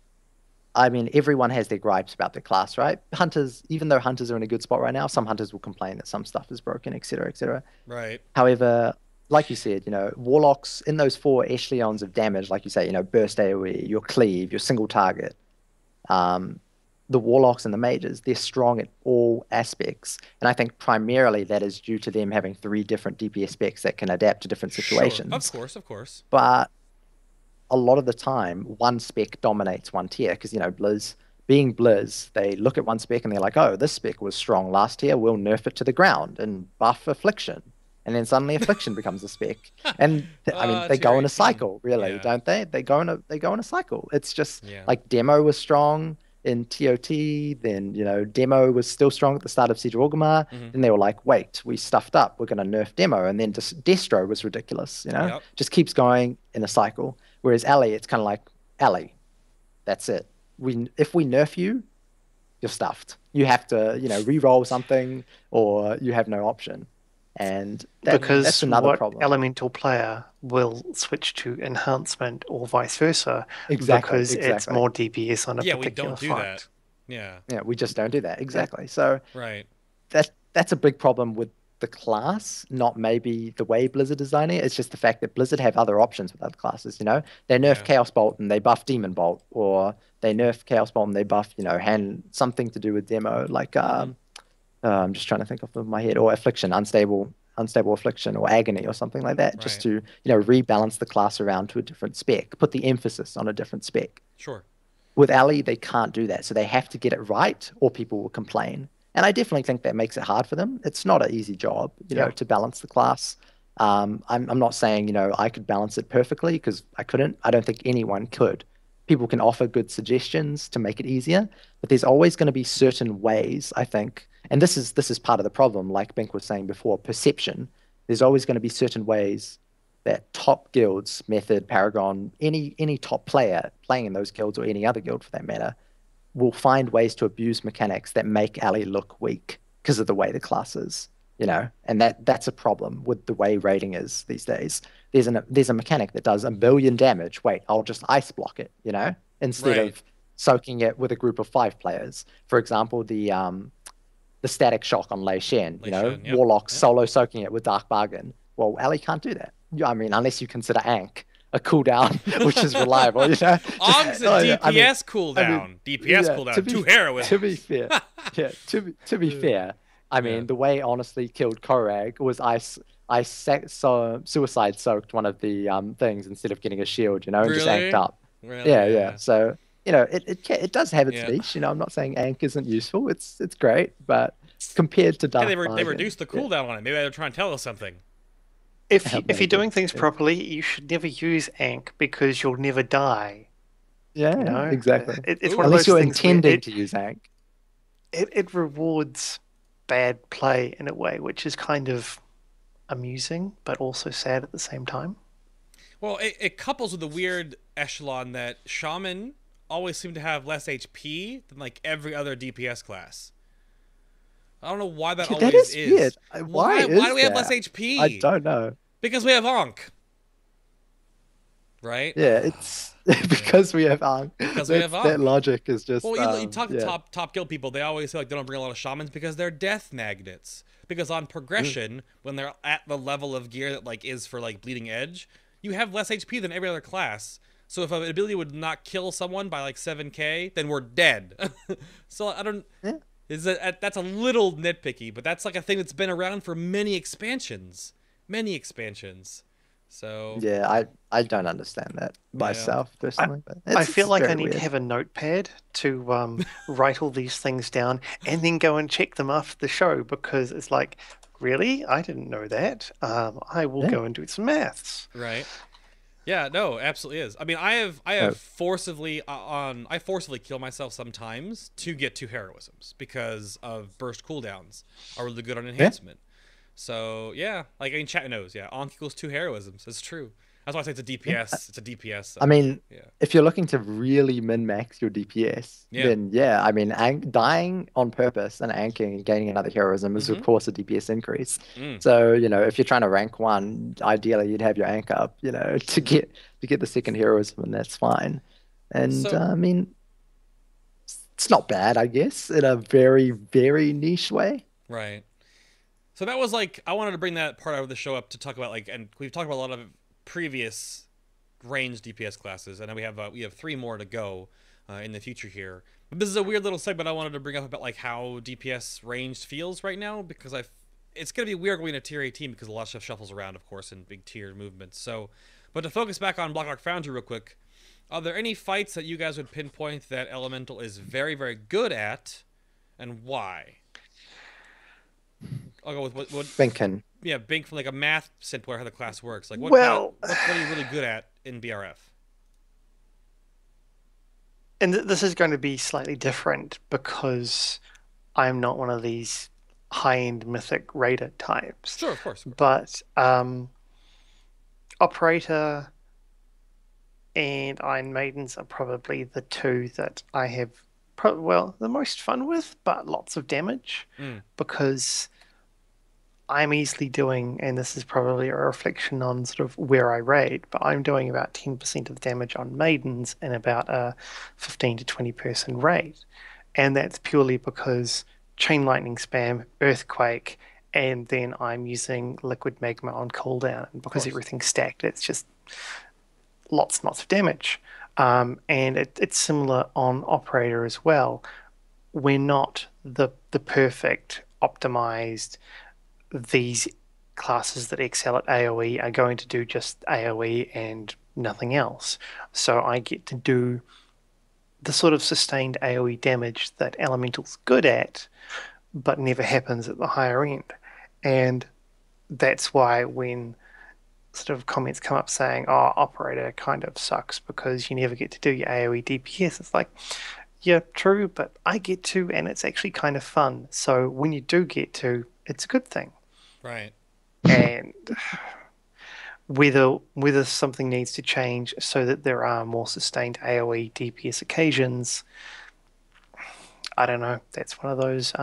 I mean, everyone has their gripes about their class, right? Hunters, even though hunters are in a good spot right now, some hunters will complain that some stuff is broken, etc., etc. Right. However, like you said, warlocks in those 4 echelons of damage, like you say, burst AoE, your cleave, your single target, the warlocks and the mages, they're strong at all aspects. And I think primarily that is due to them having 3 different DPS specs that can adapt to different situations. Sure. Of course. But a lot of the time, one spec dominates one tier because, Blizz, being Blizz, they look at one spec and they're like, oh, this spec was strong last tier, we'll nerf it to the ground and buff Affliction. And then suddenly Affliction becomes a spec. And I mean, they go in a cycle, really, don't they? They go in a cycle. It's just like Demo was strong in TOT, then Demo was still strong at the start of Siege of Orgrimmar, and they were like, wait, we stuffed up, we're going to nerf Demo, and then Destro was ridiculous, just keeps going in a cycle. Whereas Ally, it's kind of like, Ally, that's it. If we nerf you, you're stuffed. You have to re-roll something, or you have no option. And that's another problem. Elemental player will switch to enhancement or vice versa, because it's more DPS on a particular we don't do fight. that. Yeah, we just don't do that. Exactly. So right, that's a big problem with the class, not maybe the way Blizzard designing it. It's just the fact that Blizzard have other options with other classes, you know? They nerf Yeah. Chaos Bolt and they buff Demon Bolt, or they nerf Chaos Bolt and they buff, you know, hand something to do with demo, like I'm just trying to think off the top of my head, or Affliction, unstable Affliction, or Agony, or something like that, just Right. to, you know, rebalance the class around to a different spec, put the emphasis on a different spec. Sure. With Ali, they can't do that, so they have to get it right, or people will complain. And I definitely think that makes it hard for them. It's not an easy job, you know, to balance the class. I'm not saying, you know, I could balance it perfectly, because I couldn't. I don't think anyone could. People can offer good suggestions to make it easier, but there's always going to be certain ways, I think, and this is part of the problem, like Bink was saying before, perception. There's always going to be certain ways that top guilds, Method, Paragon, any top player playing in those guilds, or any other guild for that matter, will find ways to abuse mechanics that make Ali look weak because of the way the class is, you know, and that's a problem with the way raiding is these days. There's a mechanic that does 1,000,000 damage. Wait, I'll just ice block it, you know, instead Right. of soaking it with a group of 5 players. For example, the static shock on Lei Shen, you Lei know, Shen, yep. Warlock Yep. solo soaking it with Dark Bargain. Well, Ali can't do that. I mean, unless you consider Ankh a cooldown, which is reliable, you know. Ank's a DPS cooldown. DPS yeah, cooldown. Two heroisms. To be fair, yeah. To be fair, I mean, the way honestly killed Korag was suicide soaked one of the things instead of getting a shield, you know, and just Really? anked up. Really? Yeah. So you know, it does have its Yeah. niche. You know, I'm not saying Ankh isn't useful. It's great, but compared to Dark Yeah, they Bargain, reduced the cooldown on it. Maybe they're trying to tell us something. If you're Maybe, doing things yeah. properly, you should never use Ankh, because you'll never die. Yeah, You know, exactly. It's Ooh. one of Unless those you're things where intending to use Ankh. it rewards bad play in a way, which is kind of amusing, but also sad at the same time. Well, it couples with the weird echelon that Shaman always seem to have less HP than like every other DPS class. I don't know why that Yeah, always that is is. weird. Why Why do we have that? less HP? I don't know. Because we have Ankh. Right? Yeah, it's because we have Ankh. Because we have That Ankh. logic is just. Well, you talk to yeah. top guild people, they always say like they don't bring a lot of shamans because they're death magnets. Because on progression, when they're at the level of gear that like is for like bleeding edge, you have less HP than every other class. So if an ability would not kill someone by like 7k, then we're dead. So I don't. Yeah. That's a little nitpicky, but that's like a thing that's been around for many expansions. So Yeah, I don't understand that myself personally. But I it's feel like I very need to weird. have a notepad to write all these things down and then go and check them after the show, because it's like, really? I didn't know that. I will Yeah. go and do some maths. right. Yeah, no, absolutely is. I mean, I have forcibly I forcibly kill myself sometimes to get 2 heroisms because of burst cooldowns are really good on enhancement. So yeah, like I mean, chat knows. Yeah, Ankh equals 2 heroisms. It's true. That's why I say it's a DPS. It's a DPS. I mean, yeah. if you're looking to really min-max your DPS, Yeah. then yeah, I mean, dying on purpose and anking and gaining another heroism is of course a DPS increase. So, you know, if you're trying to rank 1, ideally you'd have your ank up, you know, to get the second heroism, and that's fine. And So- I mean, it's not bad, I guess, in a very, very niche way. Right. So that was like I wanted to bring that part of the show up to talk about like, and we've talked about a lot of previous ranged DPS classes, and then we have 3 more to go in the future here. But this is a weird little segment I wanted to bring up about like how DPS ranged feels right now, because it's gonna be weird going to tier 18 because a lot of stuff shuffles around, of course, in big tier movements. So, but to focus back on Blackrock Foundry real quick, are there any fights that you guys would pinpoint that Elemental is very, very good at, and why? I'll go with what Binken. yeah, Bink from like a math standpoint, how the class works. Like, what are you really good at in BRF? And this is going to be slightly different because I'm not one of these high-end mythic raider types. Sure, of course. But Operator and Iron Maidens are probably the 2 that I have the most fun with, but lots of damage, because I'm easily doing, and this is probably a reflection on sort of where I raid, but I'm doing about 10% of the damage on Maidens in about a 15 to 20 person raid. And that's purely because Chain Lightning spam, Earthquake, and then I'm using liquid magma on cooldown. And because everything's stacked, it's just lots and lots of damage. And it's similar on operator as well. We're not the perfect optimized. These classes that excel at AoE are going to do just AoE and nothing else. So I get to do the sort of sustained AoE damage that Elemental's good at, but never happens at the higher end. And that's why when sort of comments come up saying, oh, operator kind of sucks because you never get to do your AoE DPS, it's like, yeah, true, but I get to, and it's actually kind of fun. So when you do get to, it's a good thing. Right. And whether something needs to change so that there are more sustained AoE DPS occasions, I don't know. That's one of those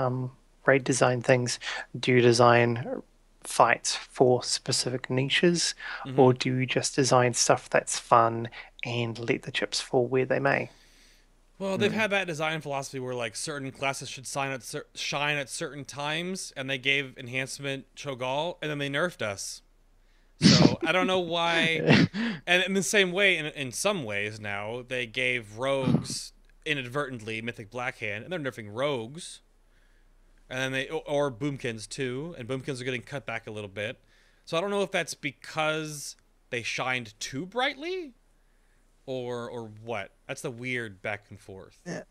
raid design things. Do you design fights for specific niches, or do you just design stuff that's fun and let the chips fall where they may? Well, they've had that design philosophy where like certain classes should shine at certain times, and they gave enhancement Cho'Gall, and then they nerfed us. So I don't know why. And in the same way, in some ways now, they gave rogues inadvertently Mythic Blackhand, and they're nerfing rogues. And then or boomkins too, and boomkins are getting cut back a little bit. So I don't know if that's because they shined too brightly, or what. That's the weird back and forth. Yeah.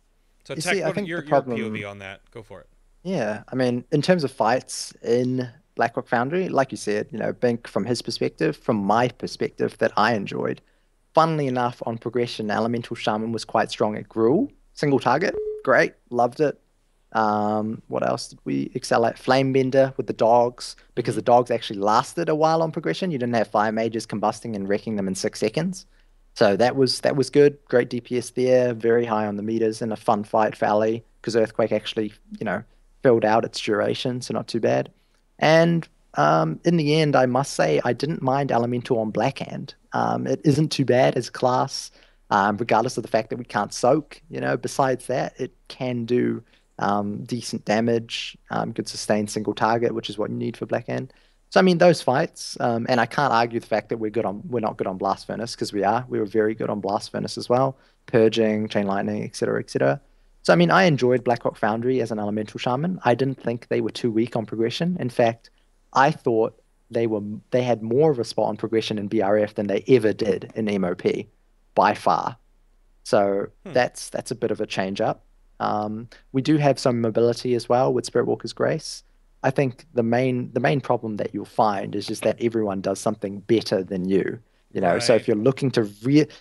So Tech, I think your POV on that. Go for it. Yeah, I mean, in terms of fights in Blackrock Foundry, like you said, you know, Bink from his perspective, from my perspective, that I enjoyed. Funnily enough, on progression, Elemental Shaman was quite strong at Gruul. Single target, great, loved it. What else did we excel at? Flamebender with the dogs, because the dogs actually lasted a while on progression. You didn't have fire mages combusting and wrecking them in 6 seconds. So that was good. Great DPS there, very high on the meters, and a fun fight for Ali, because Earthquake actually, you know, filled out its duration, so not too bad. And in the end, I must say, I didn't mind Elemental on Blackhand. It isn't too bad as a class, regardless of the fact that we can't soak. You know, besides that, it can do decent damage, good sustained single target, which is what you need for Blackhand. So I mean, those fights, and I can't argue the fact that we're not good on Blast Furnace, because we were very good on Blast Furnace as well, Purging, Chain Lightning, etc., etc. So I mean, I enjoyed Blackrock Foundry as an Elemental Shaman. I didn't think they were too weak on progression. In fact, I thought they had more of a spot on progression in BRF than they ever did in MOP, by far. So that's a bit of a change up. We do have some mobility as well with Spiritwalker's Grace. I think the main problem that you'll find is just that everyone does something better than you. You know, right. So if you're looking to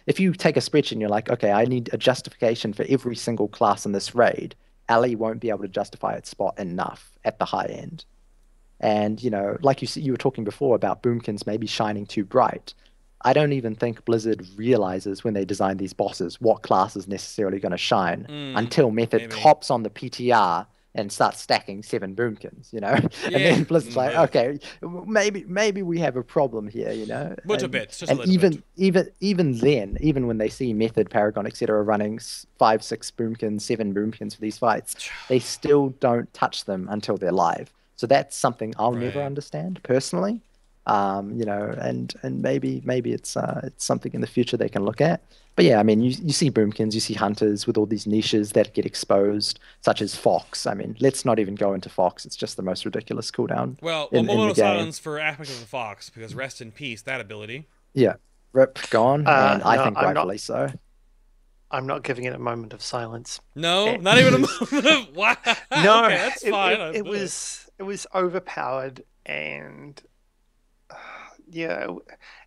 if you take a spreadsheet and you're like, okay, I need a justification for every single class in this raid, Ali won't be able to justify its spot enough at the high end. And, you know, like you were talking before about boomkins maybe shining too bright. I don't even think Blizzard realizes when they design these bosses what class is necessarily going to shine until Method hops on the PTR and starts stacking 7 boomkins, you know? Yeah. And then Blizzard's like, okay, maybe we have a problem here, you know? But and, a bit, just and a little bit. Even then, even when they see Method, Paragon, etc. running 5, 6 boomkins, 7 boomkins for these fights, they still don't touch them until they're live. So that's something I'll never understand personally. You know, and maybe it's something in the future they can look at. But yeah, I mean, you see boomkins, you see hunters with all these niches that get exposed, such as Fox. I mean, let's not even go into Fox. It's just the most ridiculous cooldown. Well, moment of silence for aspects of the Fox, because rest in peace, that ability. Yeah, rip, gone, and I think rightfully so. I'm not giving it a moment of silence. No, not even a moment of wow. No, okay, that's fine. It was overpowered, and yeah,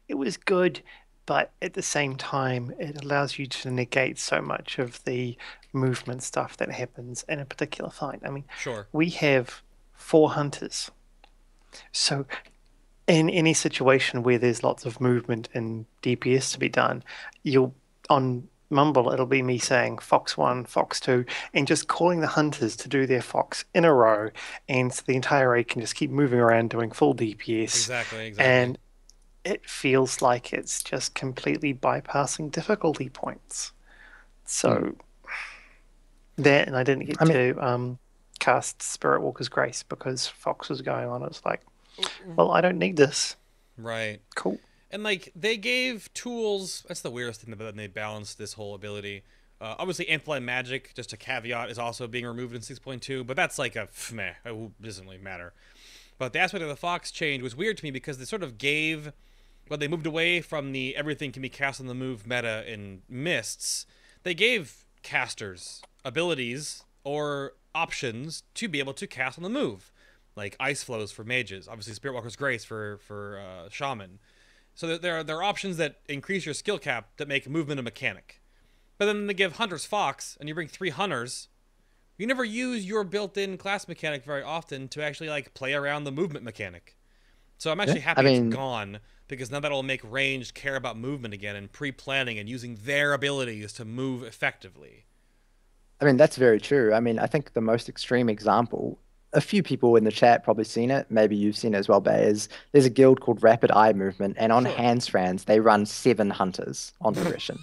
it was good, but at the same time, it allows you to negate so much of the movement stuff that happens in a particular fight. I mean, we have 4 hunters, so in any situation where there's lots of movement and DPS to be done, on Mumble, it'll be me saying Fox 1, Fox 2, and just calling the hunters to do their Fox in a row, and so the entire raid can just keep moving around doing full DPS. Exactly. And it feels like it's just completely bypassing difficulty points. So that, and I didn't get to cast Spirit Walker's Grace because Fox was going on. It's like, well, I don't need this. Right. Cool. And like they gave tools. That's the weirdest thing about them. They balanced this whole ability. Obviously, Amplify Magic, just a caveat, is also being removed in 6.2, but that's like a meh. It doesn't really matter. But the aspect of the Fox change was weird to me because they sort of gave, well, they moved away from the everything can be cast on the move meta in Mists. They gave casters abilities or options to be able to cast on the move, like Ice Flows for mages, obviously Spirit Walker's Grace for Shaman. So there are options that increase your skill cap that make movement a mechanic. But then they give Hunter's Fox, and you bring 3 Hunters. You never use your built-in class mechanic very often to actually like play around the movement mechanic. So I'm actually happy it's gone, because now that'll make ranged care about movement again and pre-planning and using their abilities to move effectively. I mean, that's very true. I mean, I think the most extreme example, a few people in the chat probably seen it, maybe you've seen it as well, Bay, is there's a guild called Rapid Eye Movement, and on Handstrands, they run 7 Hunters on progression.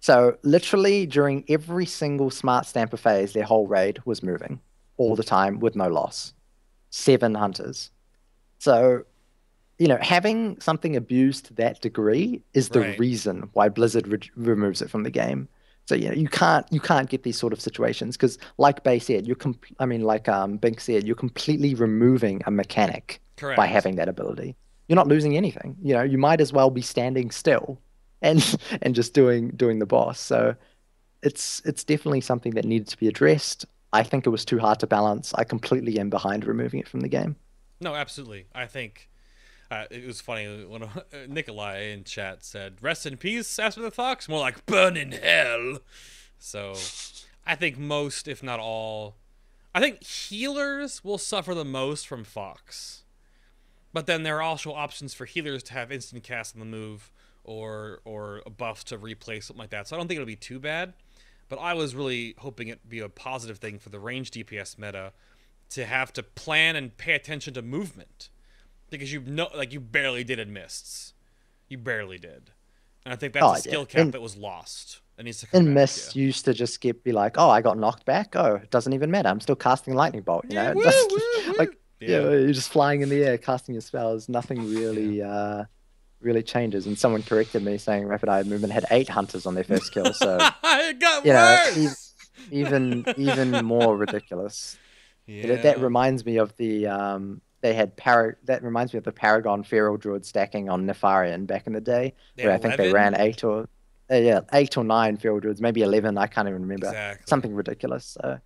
So literally during every single Smart Stamper phase, their whole raid was moving all the time with no loss. 7 Hunters. So, you know, having something abused to that degree is the reason why Blizzard removes it from the game. So, you know, you can't get these sort of situations because, like Bay said, Bink said, you're completely removing a mechanic by having that ability. You're not losing anything. You know, you might as well be standing still and just doing the boss. So it's definitely something that needed to be addressed. I think it was too hard to balance. I completely am behind removing it from the game. No, absolutely. I think it was funny when Nikolai in chat said, "Rest in peace, After the Fox," more like "burn in hell." So I think most, if not all, I think healers will suffer the most from Fox. But then there are also options for healers to have instant cast on the move, or buffs to replace something like that. So I don't think it'll be too bad. But I was really hoping it'd be a positive thing for the ranged DPS meta to have to plan and pay attention to movement, because you barely did in Mists. You barely did, and I think that's a skill cap that was lost. It needs to come back. Mists used to just be like, oh, I got knocked back. Oh, it doesn't even matter. I'm still casting Lightning Bolt. You know, you're just flying in the air, casting your spells. Nothing really. Really changes. And someone corrected me saying Rapid Eye Movement had 8 Hunters on their first kill, so it got worse. Even more ridiculous. That reminds me of the that reminds me of the Paragon Feral Druid stacking on Nefarian back in the day, where I think they ran 8 or 9 Feral Druids, maybe 11, I can't even remember. Exactly. Something ridiculous. So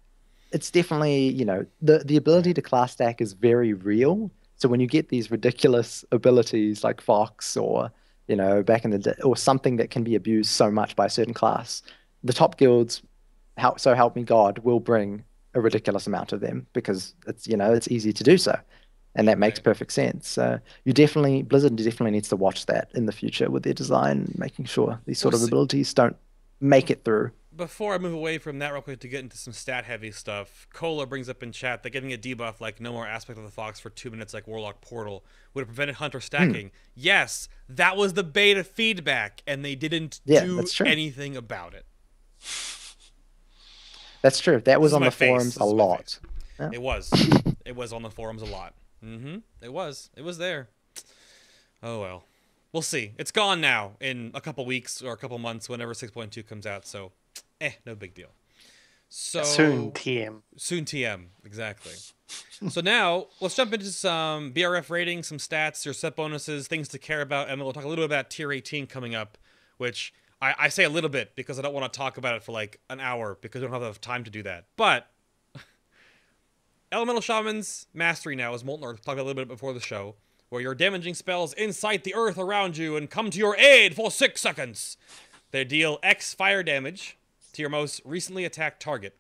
it's definitely, you know, the ability to class stack is very real. So when you get these ridiculous abilities like Fox, or, you know, back in the day, or something that can be abused so much by a certain class, the top guilds, so help me God, will bring a ridiculous amount of them because it's, you know, it's easy to do so, and that makes perfect sense. So Blizzard definitely needs to watch that in the future with their design, making sure these sort of abilities don't make it through. Before I move away from that real quick to get into some stat-heavy stuff, Cola brings up in chat that getting a debuff like no more aspect of the Fox for 2 minutes like Warlock Portal would have prevented Hunter stacking. Yes, that was the beta feedback, and they didn't do anything about it. That's true. That was on the forums a lot. Yeah. It was. It was on the forums a lot. It was. It was there. Oh, well. We'll see. It's gone now in a couple weeks or a couple months whenever 6.2 comes out, so no big deal. So soon TM. Soon TM, exactly. So now let's jump into some BRF ratings, some stats, your set bonuses, things to care about, and then we'll talk a little bit about Tier 18 coming up, which I say a little bit because I don't want to talk about it for like an hour because we don't have enough time to do that. But Elemental Shamans Mastery now is Molten Earth. Talked about a little bit before the show, where your damaging spells incite the earth around you and come to your aid for 6 seconds. They deal X fire damage to your most recently attacked target.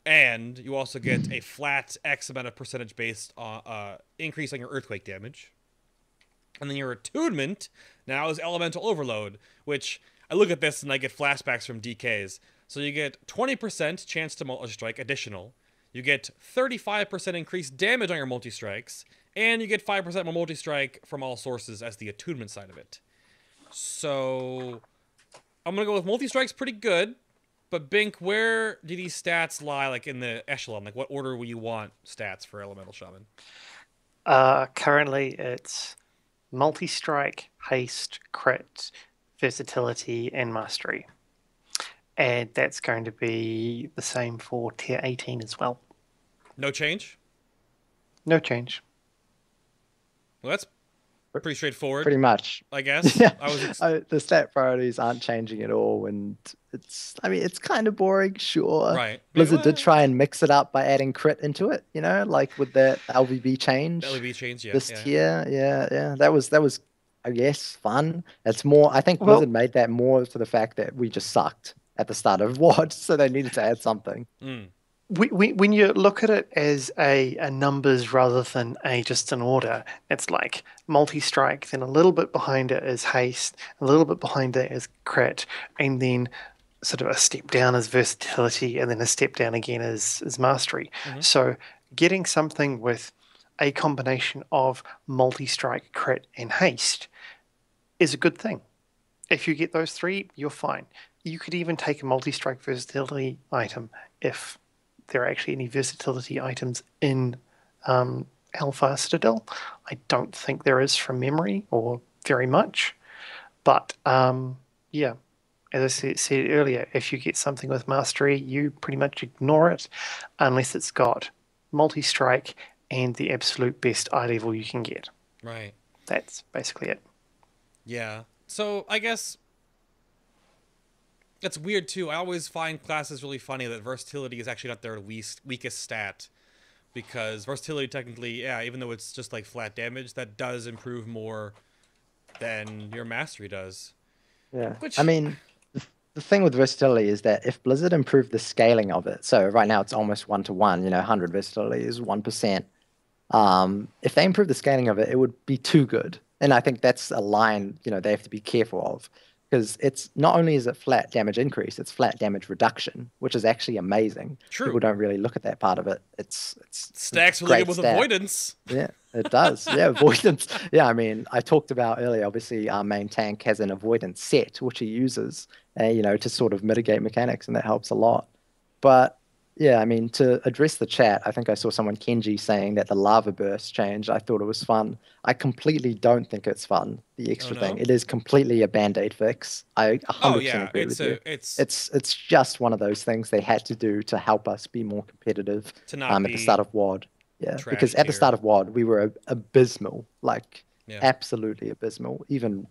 And you also get a flat X amount of percentage based on increase on your earthquake damage. And then your attunement now is Elemental Overload, which I look at this and I get flashbacks from DKs. So you get 20% chance to multi-strike additional. You get 35% increased damage on your multi-strikes. And you get 5% more multi-strike from all sources as the attunement side of it. So I'm going to go with multi-strike's pretty good. But Bink, where do these stats lie, like in the echelon? Like, what order will you want stats for Elemental Shaman? Currently, it's multi-strike, haste, crit, versatility, and mastery. And that's going to be the same for tier 18 as well. No change? No change. Well, that's pretty straightforward. Pretty much. I guess. Yeah. The stat priorities aren't changing at all, and it's kind of boring, sure. Right. Blizzard did try and mix it up by adding crit into it, like with that LVB change. LVB change, yeah. This tier, yeah. That was, I guess, fun. It's more, I think Blizzard made that more to the fact that we just sucked at the start of WoD, so they needed to add something. When you look at it as a numbers rather than just an order, it's like multi-strike, then a little bit behind it is haste, a little bit behind it is crit, and then sort of a step down is versatility, and then a step down again is mastery. So getting something with a combination of multi-strike, crit, and haste is a good thing. If you get those three, you're fine. You could even take a multi-strike versatility item if there are actually any versatility items in Hellfire Citadel. I don't think there is from memory, or very much. But yeah, as I said earlier, if you get something with mastery, you pretty much ignore it unless it's got multi-strike and the absolute best eye level you can get. Right. That's basically it. Yeah. So I guess that's weird too. I always find classes really funny that versatility is actually not their weakest stat, because versatility technically, yeah, even though it's just like flat damage, that does improve more than your mastery does. Yeah. I mean, the thing with versatility is that if Blizzard improved the scaling of it, so right now it's almost 1-to-1, 100 versatility is 1%. If they improve the scaling of it, it would be too good. And I think that's a line, they have to be careful of. Because it's not only is it flat damage increase, it's flat damage reduction, which is actually amazing. True. People don't really look at that part of it. It's stacks really good with avoidance. Yeah, it does. Yeah, avoidance. Yeah, I mean, I talked about earlier, obviously our main tank has an avoidance set, which he uses, to sort of mitigate mechanics, and that helps a lot. But yeah, I mean, to address the chat, I think I saw someone, Kenji, saying that the lava burst change, I thought it was fun. I completely don't think it's fun, the extra thing. It is completely a Band-Aid fix. I 100% agree with you. It's just one of those things they had to do to help us be more competitive at the start of WoD. Yeah, because at the start of WoD, we were abysmal, absolutely abysmal. Even,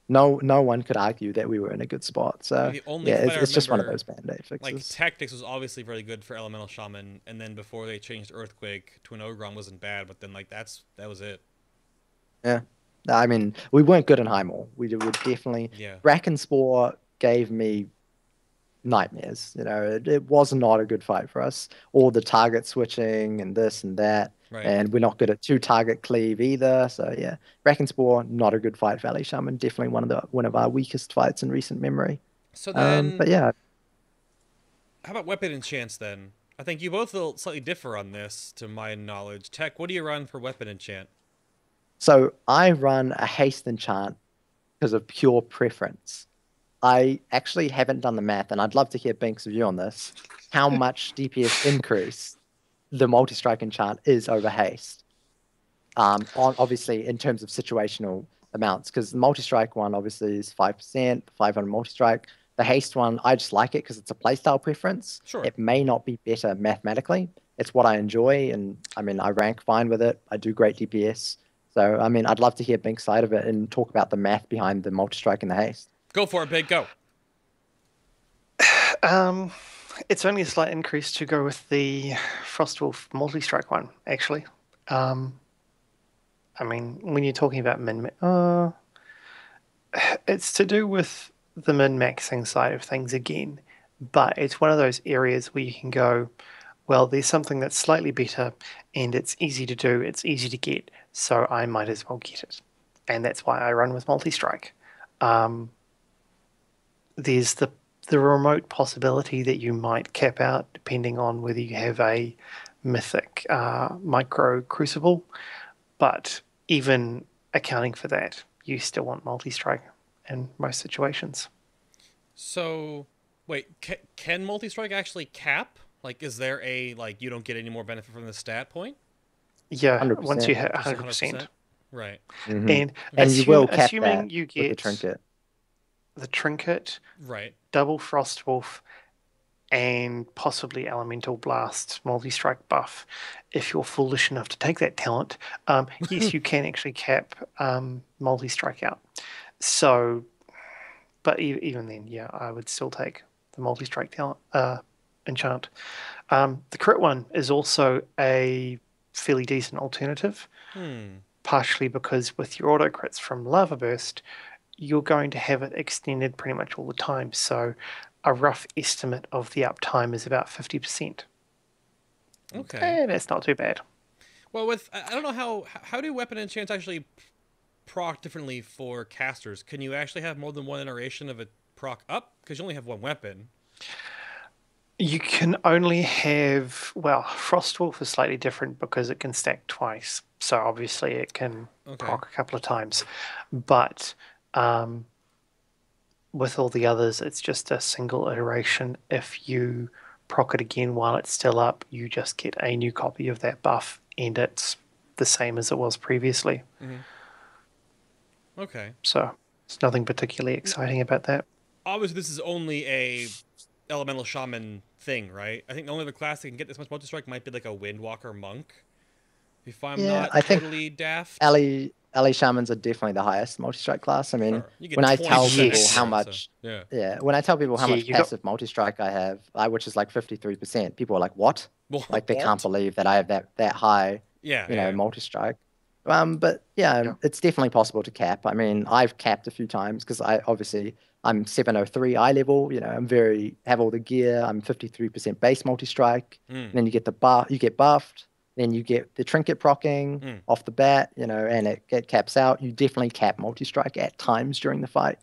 no one could argue that we were in a good spot. So it's just one of those Band-Aid fixes. Like Tekniqz was obviously very good for Elemental Shaman, and then before they changed Earthquake to an Ogron wasn't bad, but then that was it. Yeah, I mean, we weren't good in Highmore. We were definitely. Yeah. Bracken Spore gave me nightmares. It was not a good fight for us. All the target switching and this and that. Right. And we're not good at 2-target cleave either. So yeah, Bracken Spore, not a good fight. Valley Shaman, definitely one of our weakest fights in recent memory. So then, but yeah. How about weapon enchants then? I think you both will slightly differ on this, to my knowledge. Tech, what do you run for weapon enchant? So I run a haste enchant because of pure preference. I actually haven't done the math, and I'd love to hear Bink's view on this. How much DPS increase the multi-strike enchant is over haste, obviously in terms of situational amounts, because the multi-strike one obviously is 5%, 500 multi-strike. The haste one, I just like it because it's a playstyle preference. Sure. It may not be better mathematically. It's what I enjoy, and I mean, I rank fine with it. I do great DPS. So, I mean, I'd love to hear Bink's side of it and talk about the math behind the multi-strike and the haste. Go for it, Bink, go. It's only a slight increase to go with the Frostwolf multi-strike one, actually. I mean, when you're talking about it's to do with the min-maxing side of things again, but it's one of those areas where you can go, well, there's something that's slightly better, and it's easy to do, it's easy to get, so I might as well get it. And that's why I run with multi-strike. There's the remote possibility that you might cap out depending on whether you have a mythic micro crucible, but even accounting for that, you still want multi-strike in most situations. So Wait, can multi-strike actually cap? Like, is there a, like, you don't get any more benefit from the stat point? Yeah, 100%. once you hit Just 100%. Right. And you will cap assuming that you with the get trinket. the trinket, Right. double Frostwolf, and possibly Elemental Blast multi-strike buff, if you're foolish enough to take that talent, yes, you can actually cap multi-strike out. So, but even then, yeah, I would still take the multi-strike talent enchant. The crit one is also a fairly decent alternative, partially because with your auto crits from Lava Burst, you're going to have it extended pretty much all the time. So a rough estimate of the uptime is about 50%. Okay. That's not too bad. Well, I don't know how do weapon enchants actually proc differently for casters? Can you actually have more than one iteration of a proc up? Because you only have one weapon. You can only have, well, Frostwolf is slightly different because it can stack twice. So obviously it can proc a couple of times. But with all the others, it's just a single iteration. If you proc it again while it's still up, you just get a new copy of that buff, and it's the same as it was previously. Okay. So it's nothing particularly exciting about that. Obviously, this is only a Elemental Shaman thing, right? I think the only other class that can get this much multi-strike might be like a Windwalker Monk. If I'm not totally daft. LA Shamans are definitely the highest multi-strike class. I mean, when I tell people how much, when I tell people how much passive multi-strike I have, which is like 53%, people are like, "What?" Like they can't believe that I have that high, multi-strike. But it's definitely possible to cap. I mean, I've capped a few times because I'm 703 eye level. I'm have all the gear. I'm 53% base multi-strike. Then you get you get buffed. Then you get the trinket proccing off the bat, and it caps out. You definitely cap multi-strike at times during the fight.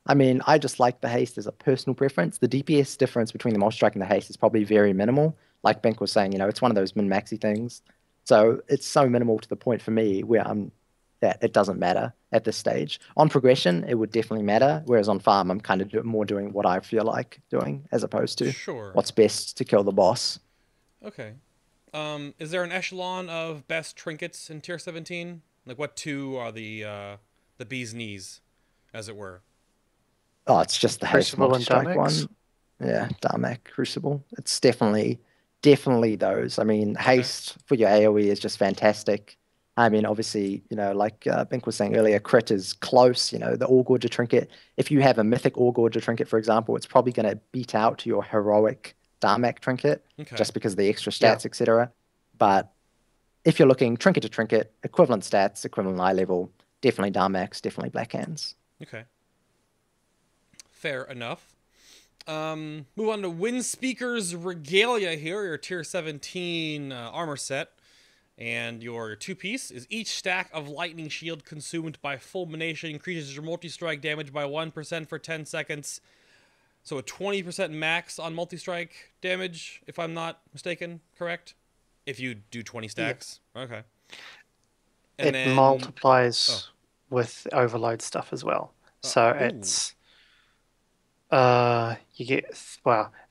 I mean, I just like the haste as a personal preference. The DPS difference between the multi-strike and the haste is probably very minimal. Like Bink was saying, it's one of those min-maxy things. So it's so minimal to the point for me where that it doesn't matter at this stage. On progression, it would definitely matter, whereas on farm, I'm kind of more doing what I feel like doing as opposed to what's best to kill the boss. Okay. Is there an echelon of best trinkets in tier 17? Like, what two are the bee's knees, as it were? Oh, it's just the haste multi-strike one. Yeah, Darmak, Crucible. It's definitely those. I mean, haste for your AoE is just fantastic. I mean, obviously, like Bink was saying earlier, crit is close. The Allgorger trinket. If you have a mythic Allgorger trinket, for example, it's probably going to beat out your heroic Darmak trinket, just because of the extra stats, etc. But if you're looking trinket to trinket, equivalent stats, equivalent eye level, definitely Darmaks, definitely Black Hands. Okay. Fair enough. Move on to Windspeaker's Regalia here, your tier 17 armor set. And your two-piece is each stack of lightning shield consumed by fulmination increases your multi-strike damage by 1% for 10 seconds. So a 20% max on multi-strike damage, if I'm not mistaken, correct? If you do 20 stacks. Yeah. Okay. And then multiplies with overload stuff as well. So it's you get it's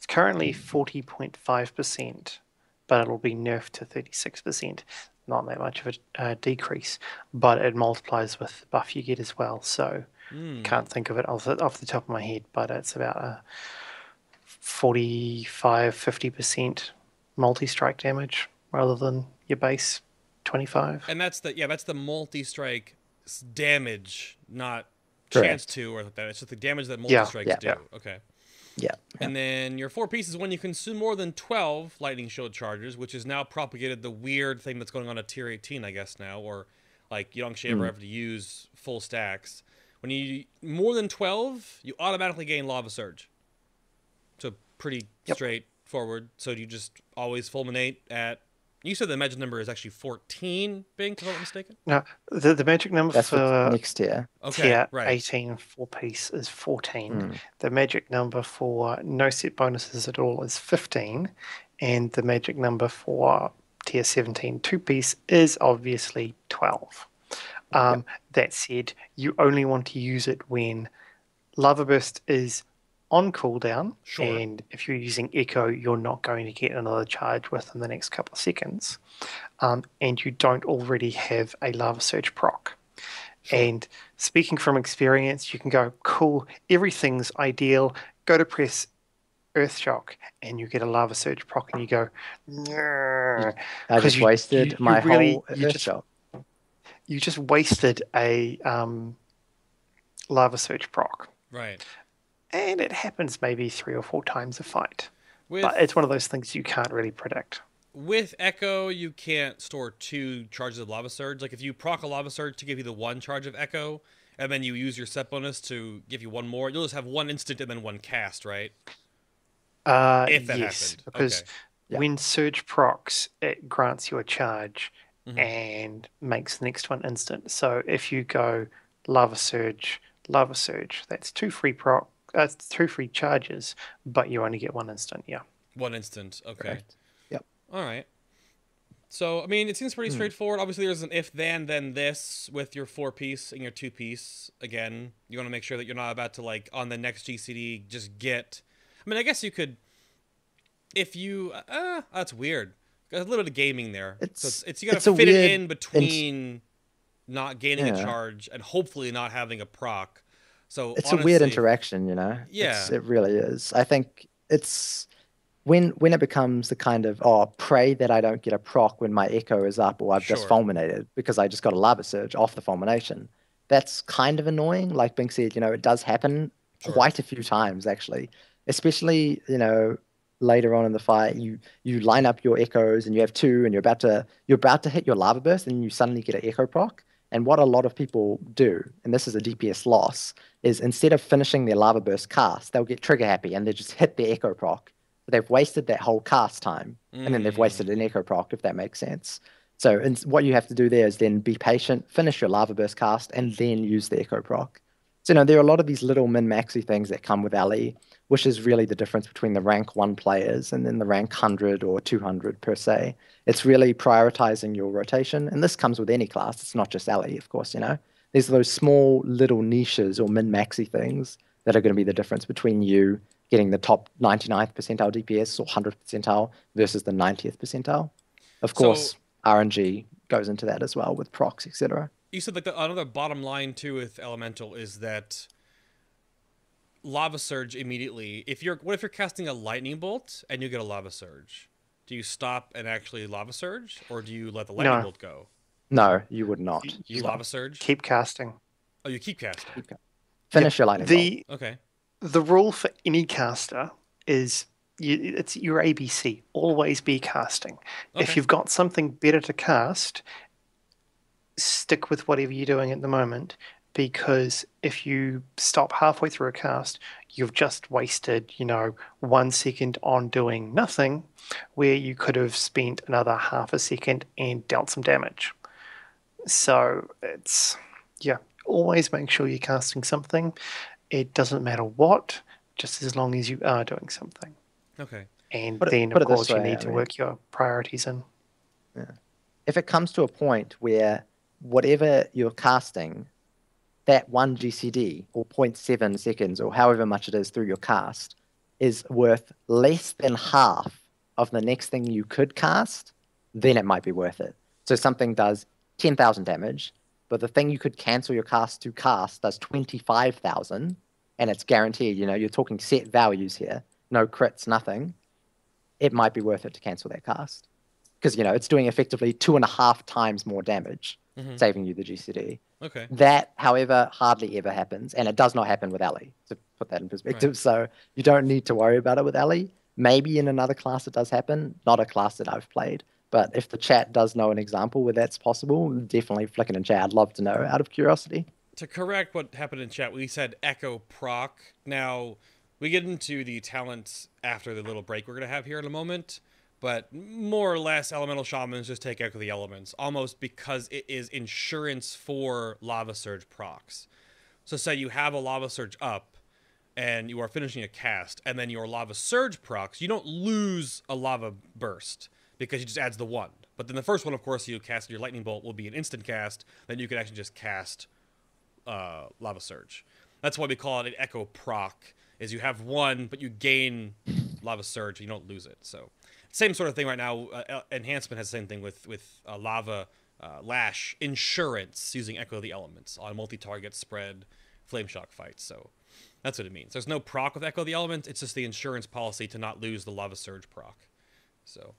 currently 40.5%, but it'll be nerfed to 36%. Not that much of a decrease, but it multiplies with the buff you get as well. So can't think of it off the top of my head, but it's about a 45-50% multi-strike damage rather than your base 25. And that's the multi-strike damage, not chance to or that. It's just the damage that multi-strikes do. Okay. Yeah. And then your four pieces, when you consume more than 12 lightning shield charges, which is now propagated the weird thing that's going on at tier 18, I guess now, or like you don't actually ever have to use full stacks. When you more than 12, you automatically gain Lava Surge. So pretty straightforward. So do you just always fulminate at... You said the magic number is actually 14, Bink, if I'm not mistaken? No, the magic number for next tier. Tier 18 4-piece is 14. The magic number for no set bonuses at all is 15. And the magic number for tier 17 2-piece is obviously 12. That said, you only want to use it when Lava Burst is on cooldown, Sure. and if you're using Echo, you're not going to get another charge within the next couple of seconds, and you don't already have a Lava Surge proc. Sure. And speaking from experience, you can go, cool, everything's ideal, go to press Earth Shock, and you get a Lava Surge proc, and you go, I just wasted my whole Earth Shock. You just wasted a Lava Surge proc. Right. And it happens maybe 3 or 4 times a fight. But it's one of those things you can't really predict. With Echo, you can't store 2 charges of Lava Surge. Like, if you proc a Lava Surge to give you the 1 charge of Echo, and then you use your set bonus to give you 1 more, you'll just have 1 instant and then 1 cast, right? If that happened. Because when Surge procs, it grants you a charge and makes the next one instant. So if you go Lava Surge, that's 2 free 2 free charges, but you only get 1 instant, 1 instant, okay. Correct. Yep. All right. So, I mean, it seems pretty straightforward. Obviously, there's an if, then this with your 4-piece and your 2-piece. Again, you want to make sure that you're not about to, like, on the next GCD, just get... I mean, I guess you could... If you... that's weird. There's a little bit of gaming there. So you got to fit it in between not gaining a charge and hopefully not having a proc. So it's honestly, a weird interaction, you know? Yeah. It really is. I think it's... When it becomes the kind of, pray that I don't get a proc when my Echo is up or I've just fulminated because I just got a Lava Surge off the fulmination, that's kind of annoying. Like Bink said, it does happen quite a few times, actually. Especially, later on in the fight, you line up your Echoes and you have 2 and you're about to hit your Lava Burst and you suddenly get an Echo proc. And what a lot of people do, and this is a DPS loss, is instead of finishing their Lava Burst cast, they'll get trigger happy and they just hit their Echo proc. They've wasted that whole cast time, and then they've wasted an Echo proc, if that makes sense. So what you have to do there is then be patient, finish your Lava Burst cast, and then use the Echo proc. So, there are a lot of these little min-maxy things that come with Ali, which is really the difference between the rank 1 players and then the rank 100 or 200 per se. It's really prioritizing your rotation, and this comes with any class. It's not just Ali, of course, There's those small little niches or min-maxy things that are going to be the difference between you getting the top 99th percentile DPS or 100th percentile versus the 90th percentile. Of course, RNG goes into that as well with procs, etc. You said like another bottom line too with Elemental is that Lava Surge immediately. What if you're casting a Lightning Bolt and you get a Lava Surge? Do you stop and actually Lava Surge, or do you let the Lightning Bolt go? No, you would not. You Lava Surge? Keep casting. Oh, you keep casting. Finish your Lightning Bolt. Okay. The rule for any caster is it's your ABC. Always be casting. Okay. If you've got something better to cast, stick with whatever you're doing at the moment, because if you stop halfway through a cast, you've just wasted, 1 second on doing nothing, where you could have spent another half a second and dealt some damage. So it's, always make sure you're casting something. It doesn't matter what, just as long as you are doing something. Okay. And then, of course, you need to work your priorities in. Yeah. If it comes to a point where whatever you're casting, that 1 GCD or 0.7 seconds or however much it is through your cast is worth less than half of the next thing you could cast, then it might be worth it. So something does 10,000 damage, but the thing you could cancel your cast to cast does 25,000, and it's guaranteed, you're talking set values here, no crits, nothing. It might be worth it to cancel that cast. Because, it's doing effectively 2.5 times more damage, saving you the GCD. Okay. That, however, hardly ever happens, and it does not happen with Ali, to put that in perspective. Right. So you don't need to worry about it with Ali. Maybe in another class it does happen, not a class that I've played. But if the chat does know an example where that's possible, definitely flick it in chat. I'd love to know, out of curiosity. To correct what happened in chat, we said Echo proc. Now, we get into the talents after the little break we're going to have here in a moment. But more or less, Elemental Shamans just take Echo the Elements, almost because it is insurance for Lava Surge procs. So say you have a Lava Surge up, and you are finishing a cast, and then your Lava Surge procs, you don't lose a Lava Burst, because it just adds the 1. But then the first one, of course, you cast your Lightning Bolt will be an instant cast, then you can actually just cast Lava Surge. That's why we call it an Echo proc, is you have one, but you gain Lava Surge, you don't lose it. So same sort of thing right now. Enhancement has the same thing with Lava Lash Insurance using Echo of the Elements on multi-target spread Flame Shock fights. So that's what it means. There's no proc with Echo of the Elements. It's just the insurance policy to not lose the Lava Surge proc. So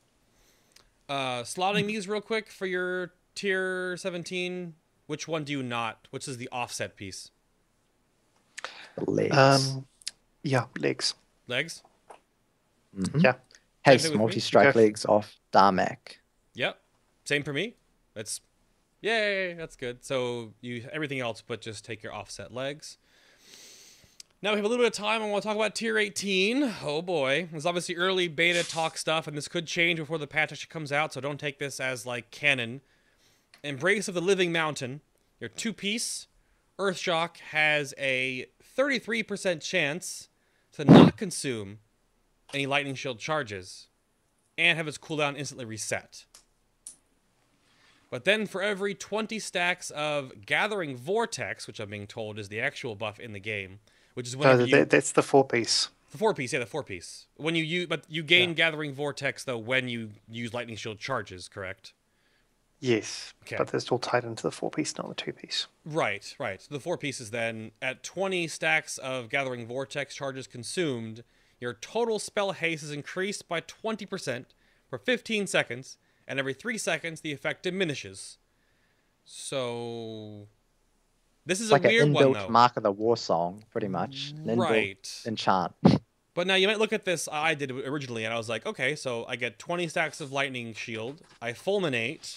slotting these real quick for your tier 17. Which one do you not? Which is the offset piece? Legs. Yeah, legs. Legs? Mm-hmm. Yeah. Has multi-strike legs off Darmak. Yep. Same for me. That's yay, that's good. So you everything else but just take your offset legs. Now we have a little bit of time and we'll talk about tier 18. Oh boy. There's obviously early beta talk stuff, and this could change before the patch actually comes out, so don't take this as like canon. Embrace of the Living Mountain. Your 2-piece Earthshock has a 33% chance to not consume any Lightning Shield charges and have its cooldown instantly reset. But then for every 20 stacks of Gathering Vortex, which I'm being told is the actual buff in the game, which is whenever that's the 4-piece. The 4-piece, yeah, the 4-piece. When you gain Gathering Vortex though when you use Lightning Shield charges, correct? Yes, okay. But they're still tied into the 4-piece, not the 2-piece. Right, right. So the 4 pieces then, at 20 stacks of Gathering Vortex charges consumed, your total spell haste is increased by 20% for 15 seconds, and every 3 seconds the effect diminishes. So this is like a weird one, though. Like an inbuilt Mark of the War song, pretty much. An right. Enchant. But now you might look at this, I did originally, and I was like, okay, so I get 20 stacks of Lightning Shield, I Fulminate,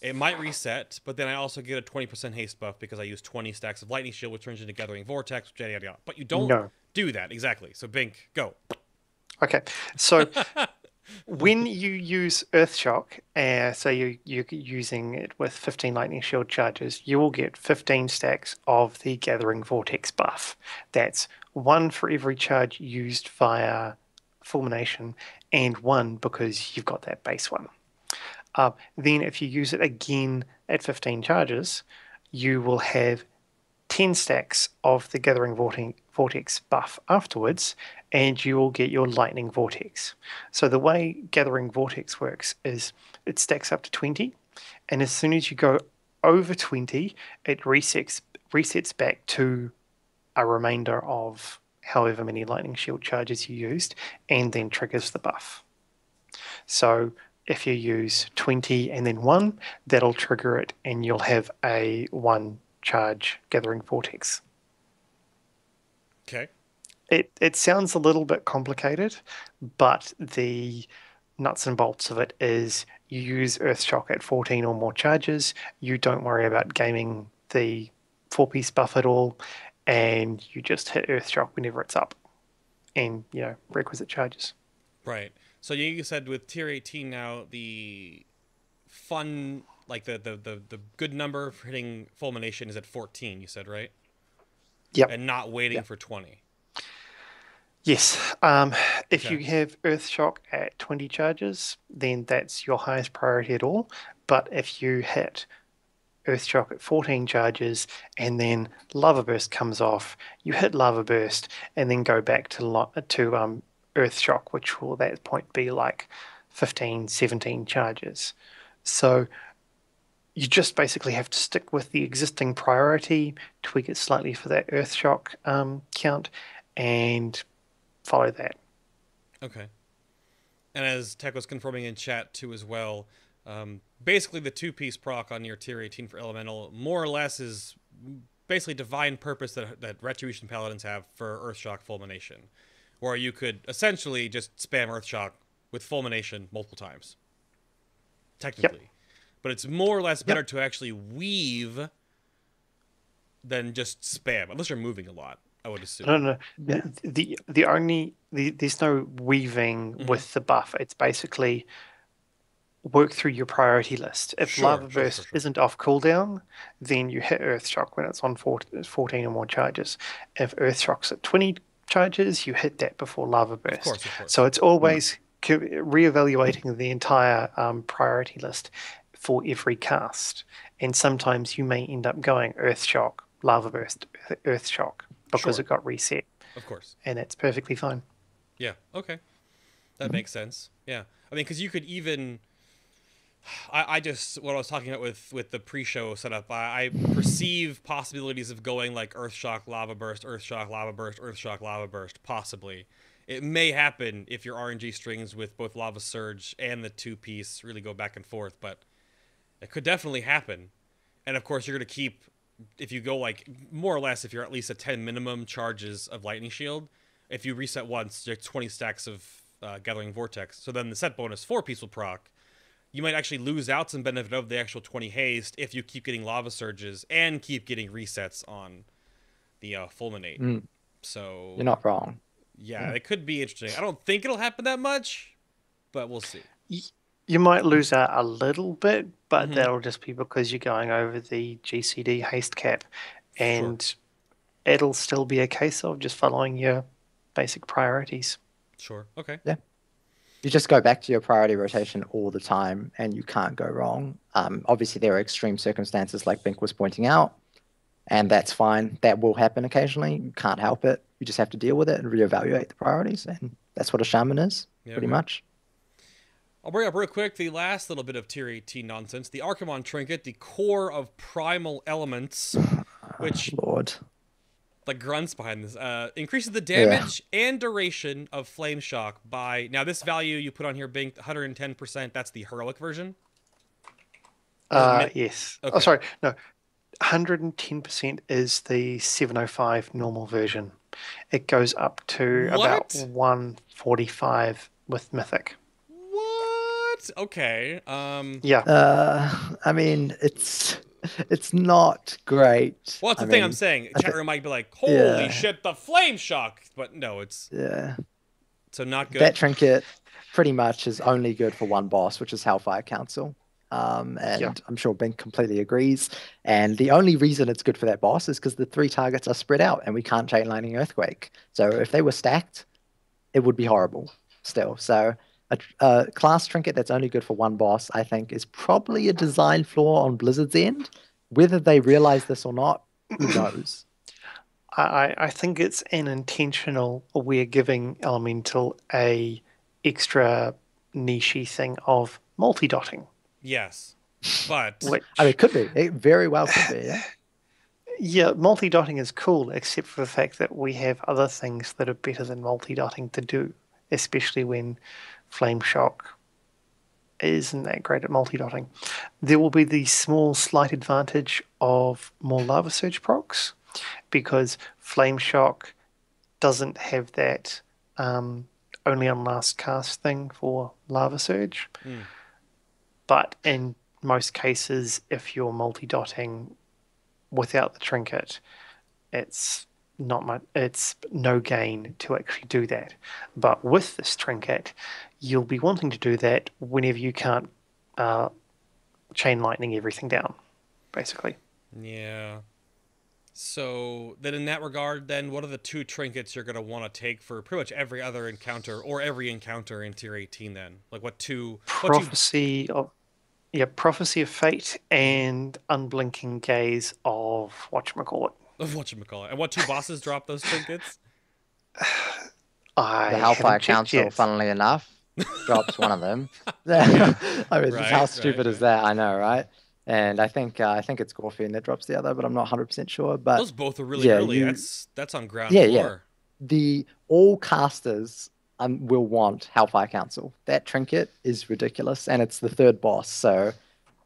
it might reset, but then I also get a 20% haste buff because I use 20 stacks of Lightning Shield, which turns into Gathering Vortex, yada, yada, yada. But you don't do that, exactly. So, Bink, go. Okay, so when you use Earthshock, so you're using it with 15 Lightning Shield charges, you will get 15 stacks of the Gathering Vortex buff. That's 1 for every charge used via Fulmination, and 1 because you've got that base one. Then if you use it again at 15 charges, you will have 10 stacks of the Gathering Vortex buff afterwards, and you will get your Lightning Vortex. So the way Gathering Vortex works is it stacks up to 20, and as soon as you go over 20, it resets back to a remainder of however many Lightning Shield charges you used, and then triggers the buff. So if you use 20 and then 1, that'll trigger it, and you'll have a 1 charge Gathering Vortex. Okay. It sounds a little bit complicated, but the nuts and bolts of it is you use Earthshock at 14 or more charges, you don't worry about gaming the 4-piece buff at all, and you just hit Earthshock whenever it's up, and, requisite charges. Right. So you said with tier 18 now, the fun, like the good number for hitting Fulmination is at 14, you said, right? Yep. And not waiting for 20. Yes. If you have Earthshock at 20 charges, then that's your highest priority at all. But if you hit Earthshock at 14 charges and then Lava Burst comes off, you hit Lava Burst and then go back to Earthshock, which will at that point be like 15, 17 charges. So you just basically have to stick with the existing priority, tweak it slightly for that Earthshock count, and follow that. Okay. And as Tech was confirming in chat too as well, basically the 2-piece proc on your tier 18 for Elemental more or less is basically divine purpose that Retribution Paladins have for Earthshock Fulmination, where you could essentially just spam Earthshock with Fulmination multiple times, technically. Yep. But it's more or less better to actually weave than just spam, unless you're moving a lot, I would assume. No. Yeah. There's no weaving with the buff. It's basically work through your priority list. If Lava Burst isn't off cooldown, then you hit Earthshock when it's on 14 or more charges. If Earthshock's at 20 charges, you hit that before Lava Burst. Of course. So it's always reevaluating the entire priority list for every cast. And sometimes you may end up going Earthshock, Lava Burst, Earthshock, because it got reset. Of course. And it's perfectly fine. Yeah. Okay. That makes sense. Yeah. I mean, because you could even. I just what I was talking about with the pre-show setup. I perceive possibilities of going like Earthshock, Lava Burst, Earthshock, Lava Burst, Earthshock, Lava Burst. Possibly, it may happen if your RNG strings with both Lava Surge and the 2-piece really go back and forth. But it could definitely happen. And of course, you're gonna keep if you go like more or less if you're at least at 10 minimum charges of Lightning Shield. If you reset once, you have 20 stacks of Gathering Vortex. So then the set bonus 4-piece will proc. You might actually lose out some benefit of the actual 20 haste if you keep getting Lava Surges and keep getting resets on the Fulminate. So You're not wrong. Yeah, it could be interesting. I don't think it'll happen that much, but we'll see. You might lose out a little bit, but that'll just be because you're going over the GCD haste cap, and it'll still be a case of just following your basic priorities. Sure. Okay. Yeah. You just go back to your priority rotation all the time, and you can't go wrong. Obviously, there are extreme circumstances like Bink was pointing out, and that's fine. That will happen occasionally. You can't help it. You just have to deal with it and reevaluate the priorities, and that's what a shaman is, pretty much. I'll bring up real quick the last little bit of Tier 18 nonsense. The Archimon Trinket, the core of primal elements, which... Lord. The grunts behind this increases the damage and duration of Flame Shock by now this value you put on here Bink 110%. That's the heroic version. Yes. Okay. Oh, sorry, no, 110% is the 705 normal version. It goes up to about 145 with Mythic. What? Okay. Yeah. I mean, it's not great. Well, that's the thing I'm saying. Chat room might be like, holy shit, the Flame Shock. But no, it's... Yeah. So not good. That trinket pretty much is only good for one boss, which is Hellfire Council. And I'm sure Bink completely agrees. And the only reason it's good for that boss is because the 3 targets are spread out and we can't chain lightning Earthquake. So if they were stacked, it would be horrible still. So a class trinket that's only good for one boss, I think, is probably a design flaw on Blizzard's end. Whether they realize this or not, who knows? I think it's an intentional, we're giving Elemental a extra niche-y thing of multi-dotting. Yes, but... I mean, it could be. It very well could be, yeah. Yeah, multi-dotting is cool, except for the fact that we have other things that are better than multi-dotting to do, especially when Flame Shock isn't that great at multi-dotting. There will be the small slight advantage of more Lava Surge procs, because Flame Shock doesn't have that only on last cast thing for Lava Surge. But in most cases, if you're multi-dotting without the trinket, it's not much, it's no gain to actually do that. But with this trinket, you'll be wanting to do that whenever you can't chain lightning everything down, basically. Yeah. So then in that regard, then what are the 2 trinkets you're going to want to take for pretty much every other encounter or every encounter in Tier 18 then? Like what 2? Prophecy of Fate and Unblinking Gaze of whatchamacallit. Of whatchamacallit. And what 2 bosses drop those trinkets? The Hellfire Council, funnily enough, drops one of them. I mean, how stupid is that? I know, right? And I think it's Gorfian that drops the other, but I'm not 100% sure. But those both are really early. That's on ground floor. Yeah. All casters will want Hellfire Council. That trinket is ridiculous, and it's the 3rd boss. So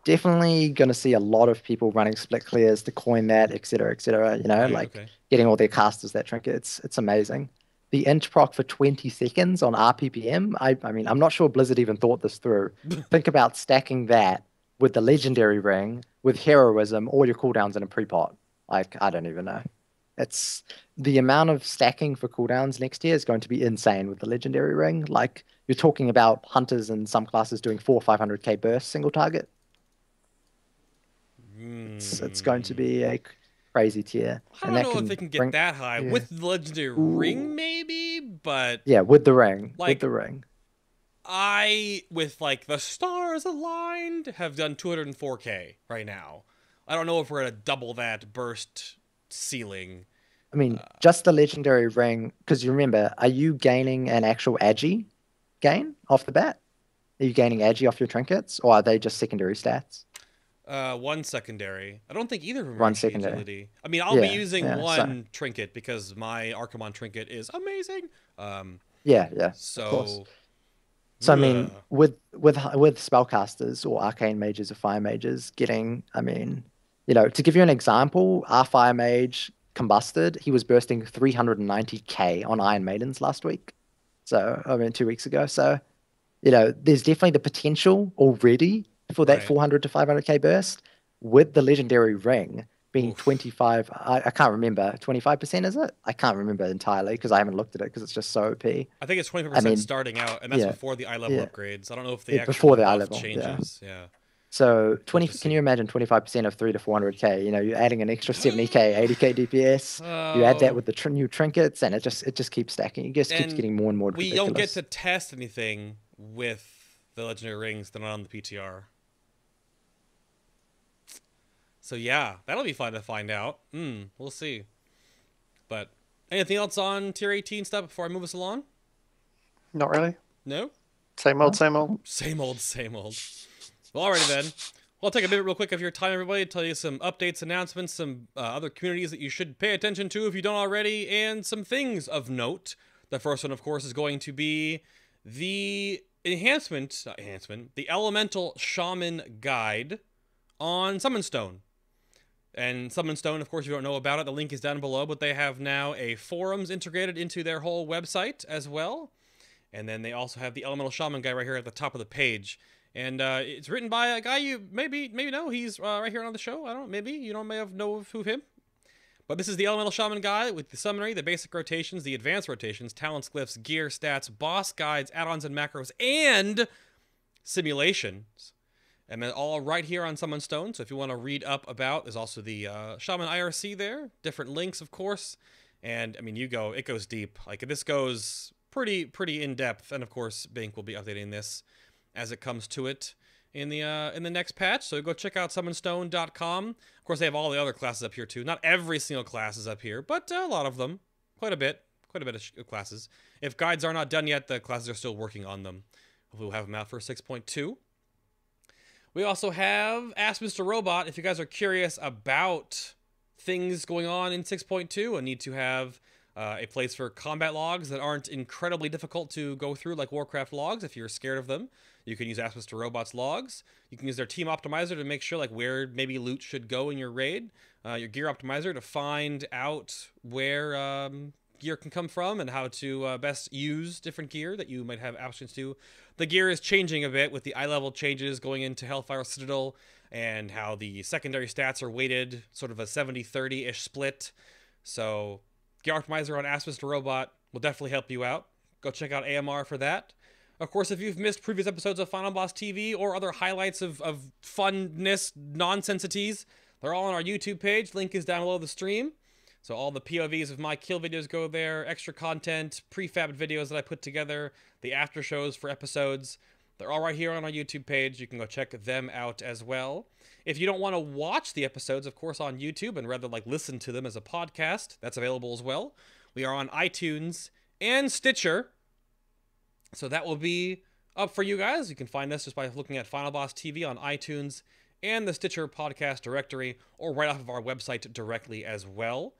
definitely going to see a lot of people running split clears to coin that, etc., etc. You know, getting all their casters that trinket. It's amazing. The int proc for 20 seconds on RPPM. I mean, I'm not sure Blizzard even thought this through. Think about stacking that with the legendary ring, with heroism, all your cooldowns in a pre-pot. Like, I don't even know. It's the amount of stacking for cooldowns next year is going to be insane with the legendary ring. Like, you're talking about hunters in some classes doing 400-500k burst single target. It's going to be a crazy tier. I don't know if they can get that high with the legendary ring, maybe, but yeah, with the ring, with the ring. With like the stars aligned, have done 204k right now. I don't know if we're gonna double that burst ceiling I mean, just the legendary ring, because you remember, are you gaining an actual agi gain off the bat? Are you gaining agi off your trinkets, or are they just secondary stats? One secondary. I don't think either of them are One actually secondary. agility. I mean, I'll be using yeah, one trinket because my Archimon trinket is amazing. Yeah, of course. So, So I mean, with spellcasters or arcane mages or fire mages getting, I mean, you know, to give you an example, our fire mage combusted, he was bursting 390k on Iron Maidens last week. So I mean, 2 weeks ago. So, you know, there's definitely the potential already for that 400 to 500k burst with the legendary ring being 25. I can't remember. 25% is it? I can't remember entirely because I haven't looked at it because it's just so OP. I think it's 25% starting out, and that's before the eye level upgrades. I don't know if the actual before the eye level changes. Yeah. So 20. Can you imagine 25% of 300 to 400k? You know, you're adding an extra 70k, 80k DPS. You add that with the new trinkets, and it just keeps stacking. It just keeps getting more and more ridiculous. We don't get to test anything with the legendary rings that are on the PTR. So yeah, that'll be fun to find out. We'll see. But anything else on tier 18 stuff before I move us along? Not really. No? Same old, same old. Same old, same old. Well, alrighty then. Well, I'll take a minute real quick of your time, everybody, to tell you some updates, announcements, some other communities that you should pay attention to if you don't already, and some things of note. The first one, of course, is going to be the the Elemental Shaman Guide on Summonstone. And Summonstone, of course, if you don't know about it, the link is down below, but they have now a forums integrated into their whole website as well. And then they also have the Elemental Shaman Guide right here at the top of the page. And it's written by a guy you maybe know. He's right here on the show. I don't know, maybe. You may have know of him. But this is the Elemental Shaman Guide with the summary, the basic rotations, the advanced rotations, talents, glyphs, gear, stats, boss guides, add-ons and macros, and simulations. And then all right here on Summonstone. So if you want to read up about, there's also the Shaman IRC there. Different links, of course. And I mean, it goes deep. Like this goes pretty in depth. And of course, Bink will be updating this as it comes to it in the next patch. So go check out summonstone.com. Of course, they have all the other classes up here too. Not every single class is up here, but a lot of them. Quite a bit of classes. If guides are not done yet, the classes are still working on them. Hopefully we'll have them out for 6.2. We also have Ask Mr. Robot. If you guys are curious about things going on in 6.2 and need to have a place for combat logs that aren't incredibly difficult to go through, like Warcraft logs, if you're scared of them, you can use Ask Mr. Robot's logs. You can use their team optimizer to make sure like where maybe loot should go in your raid. Your gear optimizer to find out where gear can come from and how to best use different gear that you might have options to. The gear is changing a bit with the eye level changes going into Hellfire Citadel and how the secondary stats are weighted, sort of a 70-30-ish split. So Gear Optimizer on Ask Mr. Robot will definitely help you out. Go check out AMR for that. Of course, if you've missed previous episodes of Final Boss TV or other highlights of funness, nonsensities, they're all on our YouTube page. Link is down below the stream. So all the POVs of my kill videos go there, extra content, prefabbed videos that I put together, the after shows for episodes. They're all right here on our YouTube page. You can go check them out as well. If you don't want to watch the episodes, of course, on YouTube and rather like listen to them as a podcast, that's available as well. We are on iTunes and Stitcher. So that will be up for you guys. You can find us just by looking at Final Boss TV on iTunes and the Stitcher podcast directory, or right off of our website directly as well.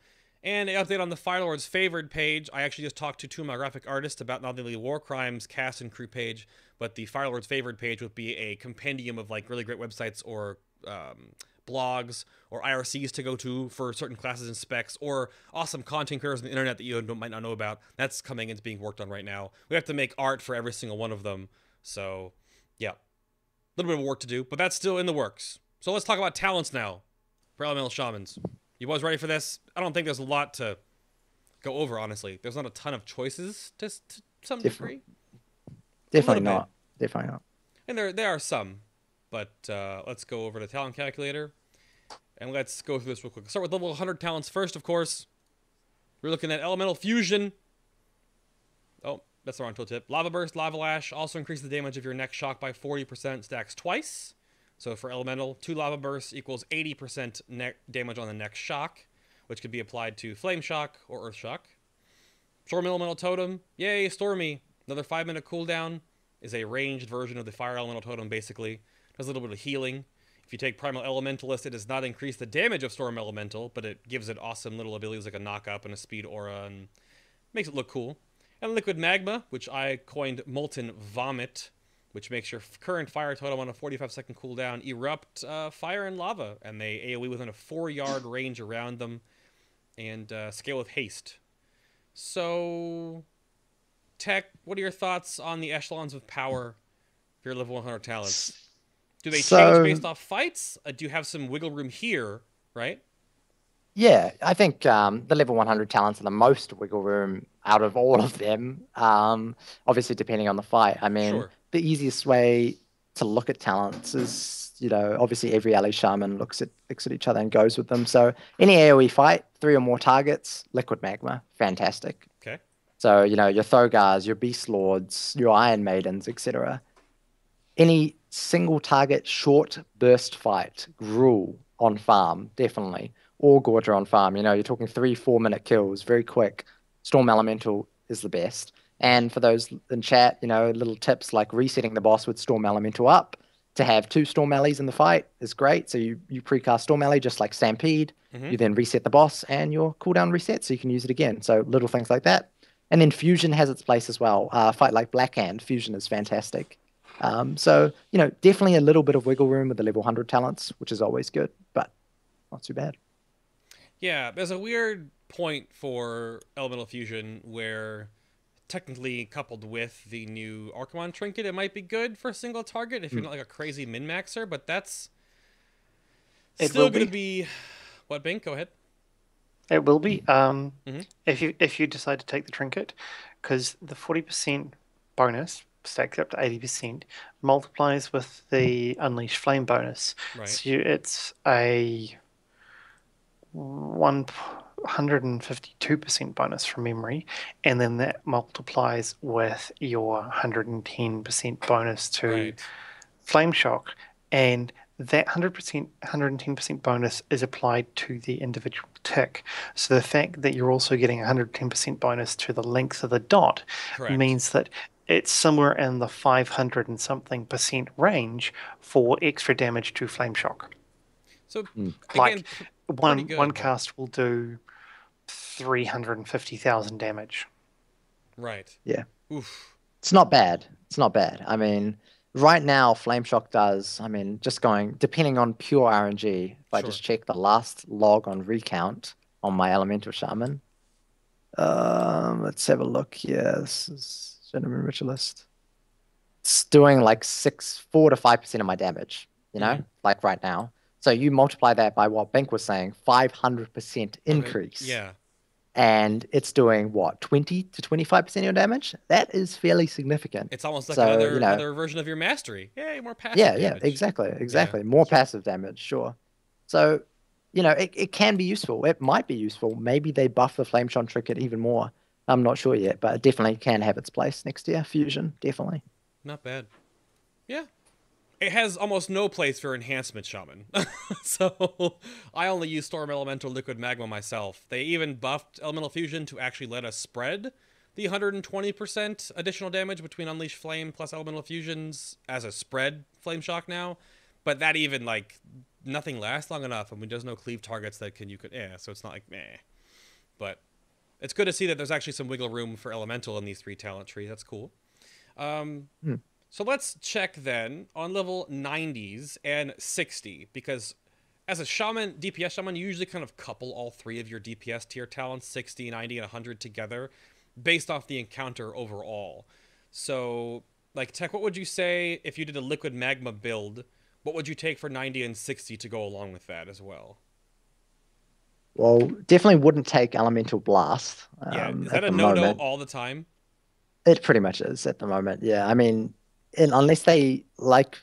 And an update on the Fire Lord's Favored page. I actually just talked to two of my graphic artists about not only the War Crimes cast and crew page, but the Fire Lord's Favored page would be a compendium of like really great websites or blogs or IRCs to go to for certain classes and specs, or awesome content creators on the internet that you might not know about. That's coming and it's being worked on right now. We have to make art for every single one of them. So, yeah. A little bit of work to do, but that's still in the works. So let's talk about talents now for Elemental Shamans. You boys ready for this? I don't think there's a lot to go over, honestly. There's not a ton of choices to some degree. Definitely not. Definitely not. And there are some. But let's go over to Talent Calculator. And let's go through this real quick. Start with level 100 talents first, of course. We're looking at Elemental Fusion. Oh, that's the wrong tooltip. Lava Burst, Lava Lash. Also increase the damage of your next shock by 40%. Stacks twice. So for Elemental, 2 Lava Bursts equals 80% damage on the next shock, which can be applied to Flame Shock or Earth Shock. Storm Elemental Totem, yay, Stormy. Another 5-minute cooldown, is a ranged version of the Fire Elemental Totem, basically. Does a little bit of healing. If you take Primal Elementalist, it does not increase the damage of Storm Elemental, but it gives it awesome little abilities like a knock-up and a speed aura, and makes it look cool. And Liquid Magma, which I coined Molten Vomit, which makes your current fire totem on a 45-second cooldown erupt fire and lava, and they AoE within a 4-yard range around them, and scale with haste. So, Tech, what are your thoughts on the echelons of power for your level 100 talents? Do they change based off fights? Do you have some wiggle room here, right? Yeah, I think the level 100 talents are the most wiggle room out of all of them. Obviously, depending on the fight. I mean, the easiest way to look at talents is, you know, obviously every ally shaman looks at each other and goes with them. So any AoE fight, 3 or more targets, Liquid Magma, fantastic. Okay. So, you know, your Thogars, your Beast Lords, your Iron Maidens, etc. Any single target short burst fight, Gruul on farm, definitely. Or Gorger on farm. You know, you're talking 3-4 minute kills, very quick. Storm Elemental is the best. And for those in chat, you know, little tips like resetting the boss with Storm Elemental up to have 2 Storm Allies in the fight is great. So you precast Storm Ally just like Stampede. You then reset the boss and your cooldown resets so you can use it again. So little things like that. And then Fusion has its place as well. Fight like Blackhand, Fusion is fantastic. So, you know, definitely a little bit of wiggle room with the level 100 talents, which is always good, but not too bad. Yeah, there's a weird point for Elemental Fusion where technically coupled with the new Archimon Trinket, it might be good for a single target if you're not like a crazy min-maxer, but that's still going to be... What, Bink? Go ahead. It will be if you decide to take the Trinket, because the 40% bonus stacks up to 80%, multiplies with the Unleash Flame bonus. Right. So it's a 152% bonus from memory, and then that multiplies with your 110% bonus to Flame Shock, and that 110% bonus is applied to the individual tick. So the fact that you're also getting 110% bonus to the length of the dot means that it's somewhere in the 500 and something % range for extra damage to Flame Shock. So like one cast will do 350,000 damage. Right. Yeah. Oof. It's not bad. It's not bad. I mean, right now, Flame Shock does, I mean, just going, depending on pure RNG, if I just check the last log on recount on my Elemental Shaman. Let's have a look here. This is Gentleman Ritualist. It's doing like 4 to 5% of my damage, you know, like right now. So you multiply that by what Bink was saying, 500% increase. Yeah. And it's doing what, 20 to 25% of your damage? That is fairly significant. It's almost like another version of your mastery. Yay, more passive damage. Yeah, exactly. More passive damage, sure. So, you know, it can be useful. It might be useful. Maybe they buff the Flame Shock Trinket even more. I'm not sure yet, but it definitely can have its place next year. Fusion, definitely. Not bad. Yeah. It has almost no place for Enhancement Shaman. So I only use Storm Elemental Liquid Magma myself. They even buffed Elemental Fusion to actually let us spread the 120% additional damage between Unleash Flame plus Elemental Fusions as a spread Flame Shock now. But that even, like, nothing lasts long enough. I mean, there's no cleave targets that so it's not like, meh. But it's good to see that there's actually some wiggle room for Elemental in these 3 talent trees. That's cool. So let's check then on level 90s and 60, because as a shaman, DPS shaman, you usually kind of couple all 3 of your DPS tier talents, 60, 90, and 100 together, based off the encounter overall. So, like, Tech, what would you say if you did a Liquid Magma build? What would you take for 90 and 60 to go along with that as well? Well, definitely wouldn't take Elemental Blast. Yeah, is that a no-no all the time? It pretty much is at the moment, yeah. I mean, unless they, like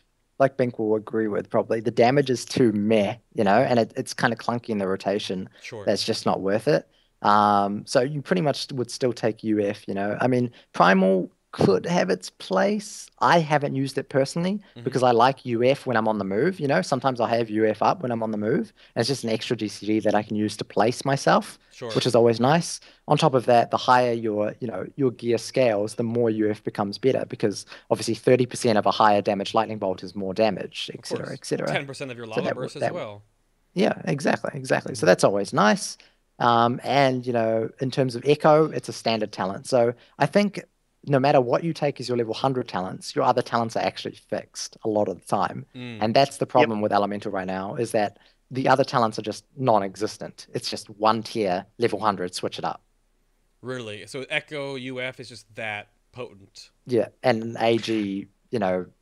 Bink will agree with probably, the damage is too meh, you know, and it's kind of clunky in the rotation. Sure. That's just not worth it. So you pretty much would still take UF, you know. I mean, Primal could have its place. I haven't used it personally because I like UF when I'm on the move. You know, sometimes I have UF up when I'm on the move, and it's just an extra GCD that I can use to place myself, Sure. which is always nice. On top of that, the higher your gear scales, the more UF becomes better because obviously 30% of a higher damage lightning bolt is more damage, Of etc., course. etc. 10% of your lava burst as well. Yeah, exactly. So that's always nice. And in terms of Echo, it's a standard talent. So I think no matter what you take as your level 100 talents, your other talents are actually fixed a lot of the time. And that's the problem with Elemental right now, is that the other talents are just non-existent. It's just one tier, level 100, switch it up. Really? So Echo UF is just that potent. Yeah, and AG,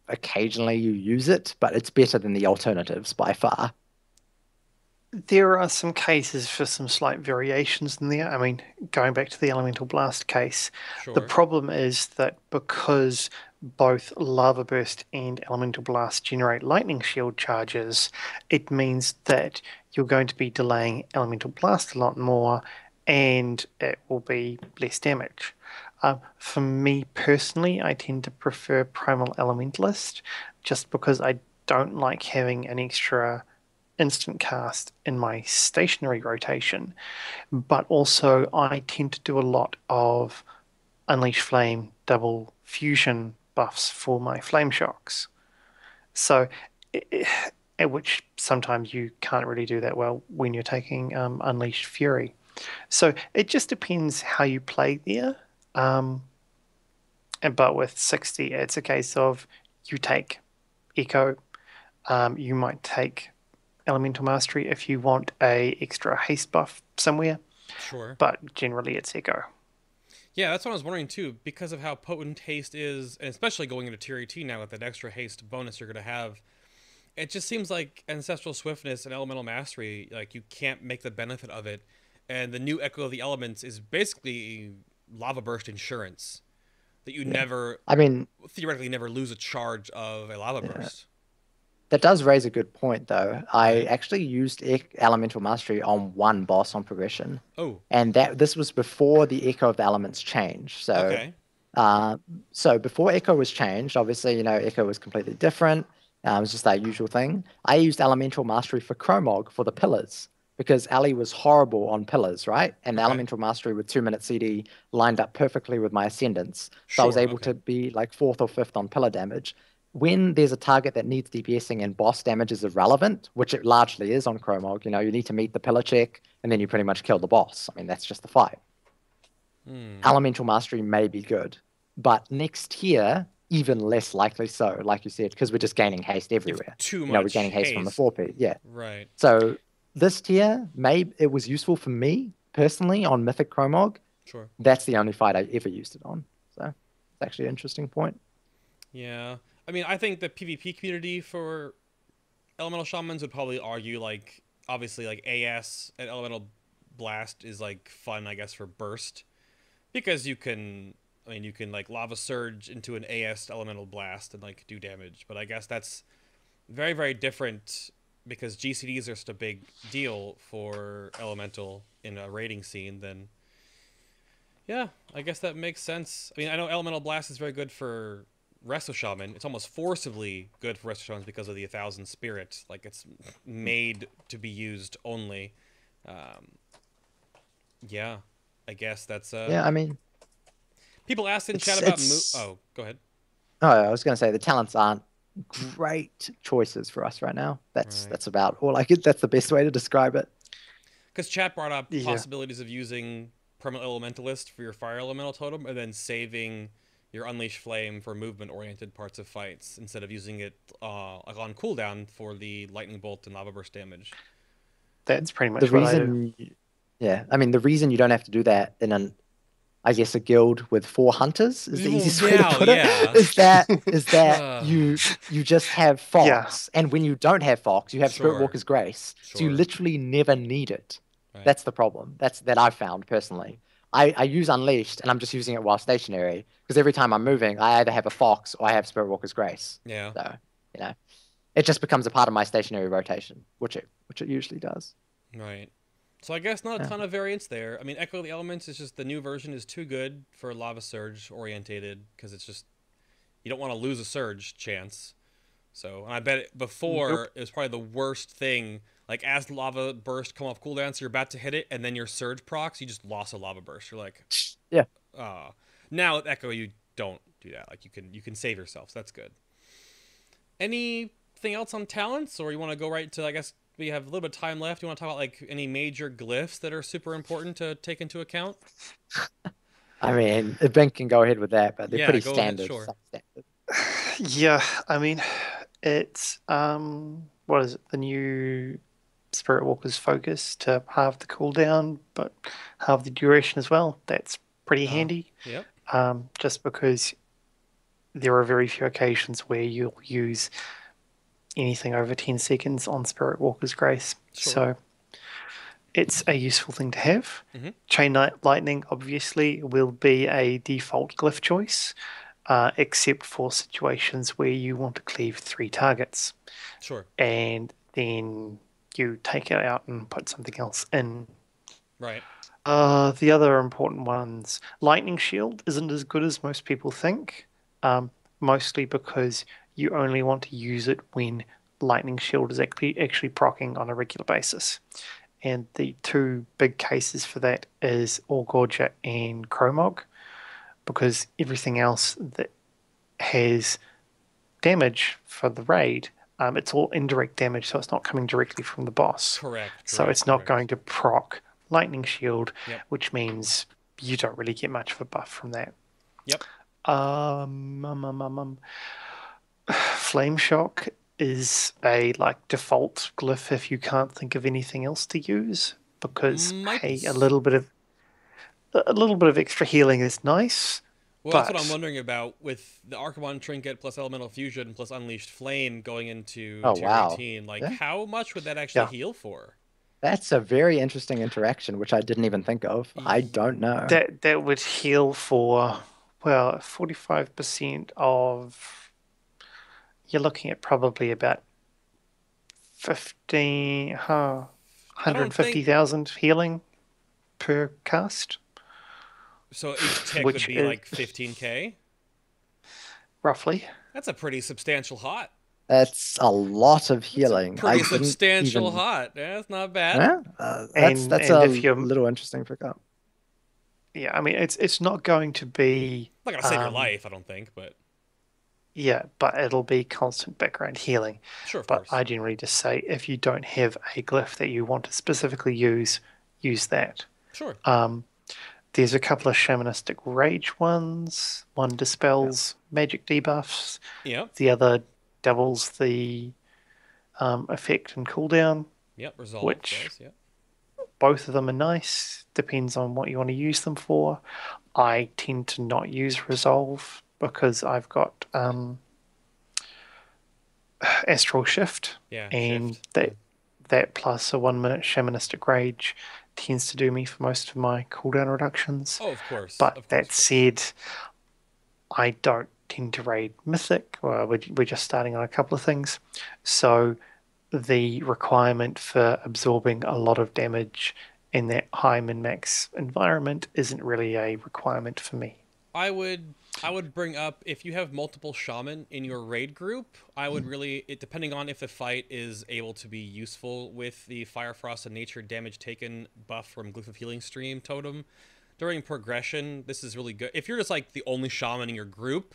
occasionally you use it, but it's better than the alternatives by far. There are some cases for some slight variations in there. I mean, going back to the Elemental Blast case, the problem is that because both Lava Burst and Elemental Blast generate Lightning Shield charges, it means that you're going to be delaying Elemental Blast a lot more, and it will be less damage. For me personally, I tend to prefer Primal Elementalist, just because I don't like having an extra instant cast in my stationary rotation, but also I tend to do a lot of Unleash Flame double fusion buffs for my Flame Shocks. So, at which sometimes you can't really do that well when you're taking Unleashed Fury. So it just depends how you play there. But with 60, it's a case of you take Echo, you might take Elemental Mastery if you want a extra haste buff somewhere. Sure. But generally it's Echo. Yeah, that's what I was wondering too, because of how potent haste is, and especially going into tier 18 now with that extra haste bonus you're going to have. It just seems like Ancestral Swiftness and Elemental Mastery, like you can't make the benefit of it. And the new Echo of the Elements is basically Lava Burst insurance. That you theoretically never lose a charge of a Lava Burst. That does raise a good point, though. I actually used Elemental Mastery on one boss on progression. Oh. And this was before the Echo of the Elements changed. So, so before Echo was changed, obviously, Echo was completely different. It was just that usual thing. I used Elemental Mastery for Chromog for the pillars because Ali was horrible on pillars, right? And the Elemental Mastery with 2-minute CD lined up perfectly with my Ascendants. So I was able to be like 4th or 5th on pillar damage. When there's a target that needs DPSing and boss damage is irrelevant, which it largely is on Chromog, you need to meet the pillar check and then you pretty much kill the boss. I mean, that's just the fight. Elemental Mastery may be good, but next tier, even less likely so, like you said, because we're just gaining haste everywhere. Too much we're gaining haste from the 4P. Yeah. Right. So this tier, it was useful for me personally on Mythic Chromog. Sure. That's the only fight I ever used it on. So it's actually an interesting point. Yeah. I mean, I think the PvP community for Elemental Shamans would probably argue, like, obviously, like, AS and Elemental Blast is, like, fun, I guess, for Burst. Because you can, like, Lava Surge into an AS Elemental Blast and, like, do damage. But I guess that's very, very different because GCDs are such a big deal for Elemental in a raiding scene. Then, yeah, I guess that makes sense. I mean, I know Elemental Blast is very good for Resto Shaman. It's almost forcibly good for Resto Shamans because of the 1,000 Spirit. Like, it's made to be used only. Yeah, I guess that's... yeah, I mean... People asked in chat about... Oh, go ahead. Oh, I was going to say, the talents aren't great choices for us right now. That's about all I could... That's the best way to describe it. Because chat brought up possibilities of using Permanent Elementalist for your Fire Elemental Totem, and then saving your Unleash Flame for movement-oriented parts of fights instead of using it like on cooldown for the Lightning Bolt and Lava Burst damage. That's pretty much what I do. Yeah, I mean, the reason you don't have to do that in a guild with 4 hunters is the easiest way to put it. Is that you just have Fox, and when you don't have Fox, you have Spirit Walker's Grace. So you literally never need it. That's the problem. That I've found personally. I use Unleashed, and I'm just using it while stationary, because every time I'm moving, I either have a Fox or I have Spirit Walker's Grace. Yeah. So, it just becomes a part of my stationary rotation, which it usually does. Right. So I guess not a ton of variants there. I mean, Echo of the Elements is just the new version is too good for Lava Surge orientated because it's just you don't want to lose a Surge chance. So, and I bet before it was probably the worst thing. Like as Lava Burst come off cooldown, so you're about to hit it, and then your Surge procs, you just lost a Lava Burst. You're like, yeah. Now with Echo, you don't do that. Like you can save yourself. So that's good. Anything else on talents, or you want to go right to? I guess we have a little bit of time left. You want to talk about like any major glyphs that are super important to take into account? I mean, Ben can go ahead with that, but they're pretty standard. Ahead, sure. Yeah, I mean, it's what is it? The new Spirit Walker's focus to halve the cooldown, but halve the duration as well. That's pretty handy. Yep. Just because there are very few occasions where you'll use anything over 10 seconds on Spirit Walker's Grace. Sure. So it's a useful thing to have. Chain Lightning obviously will be a default glyph choice, except for situations where you want to cleave 3 targets. Sure. And then you take it out and put something else in. Right. The other important ones, Lightning Shield isn't as good as most people think, mostly because you only want to use it when Lightning Shield is actually proccing on a regular basis. And the 2 big cases for that is Orgorger and Chromog, because everything else that has damage for the raid, it's all indirect damage, so it's not coming directly from the boss. Correct. So it's not going to proc Lightning Shield, which means you don't really get much of a buff from that. Yep. Flame Shock is a default glyph if you can't think of anything else to use, because hey, a little bit of extra healing is nice. Well, that's what I'm wondering about with the Archimon Trinket plus Elemental Fusion plus Unleashed Flame going into tier 18. Like, how much would that actually heal for? That's a very interesting interaction, which I didn't even think of. I don't know. That would heal for, well, 45% of... You're looking at probably about 150,000 healing per cast. So each tick would be like 15k? Roughly. That's a pretty substantial hot. That's a lot of healing. Pretty substantial hot. Yeah, that's not bad. Yeah, that's a little interesting to pick up. Yeah, I mean, it's not going to be... Not going to save your life, I don't think, but... Yeah, but it'll be constant background healing. Sure, of course. But I generally just say, if you don't have a glyph that you want to specifically use that. Sure. There's a couple of shamanistic rage ones. One dispels magic debuffs. Yep. The other doubles the effect and cooldown. Yep, resolve. Which both of them are nice. Depends on what you want to use them for. I tend to not use resolve because I've got Astral Shift. Yeah, and that plus a 1-minute shamanistic rage tends to do me for most of my cooldown reductions. Oh, of course. But that said, I don't tend to raid Mythic. Well, we're just starting on a couple of things. So the requirement for absorbing a lot of damage in that high min-max environment isn't really a requirement for me. I would bring up, if you have multiple shaman in your raid group, I would really, depending on if the fight is able to be useful with the Fire, Frost, and Nature damage taken buff from Glyph of Healing Stream totem, during progression, this is really good. If you're just like the only shaman in your group,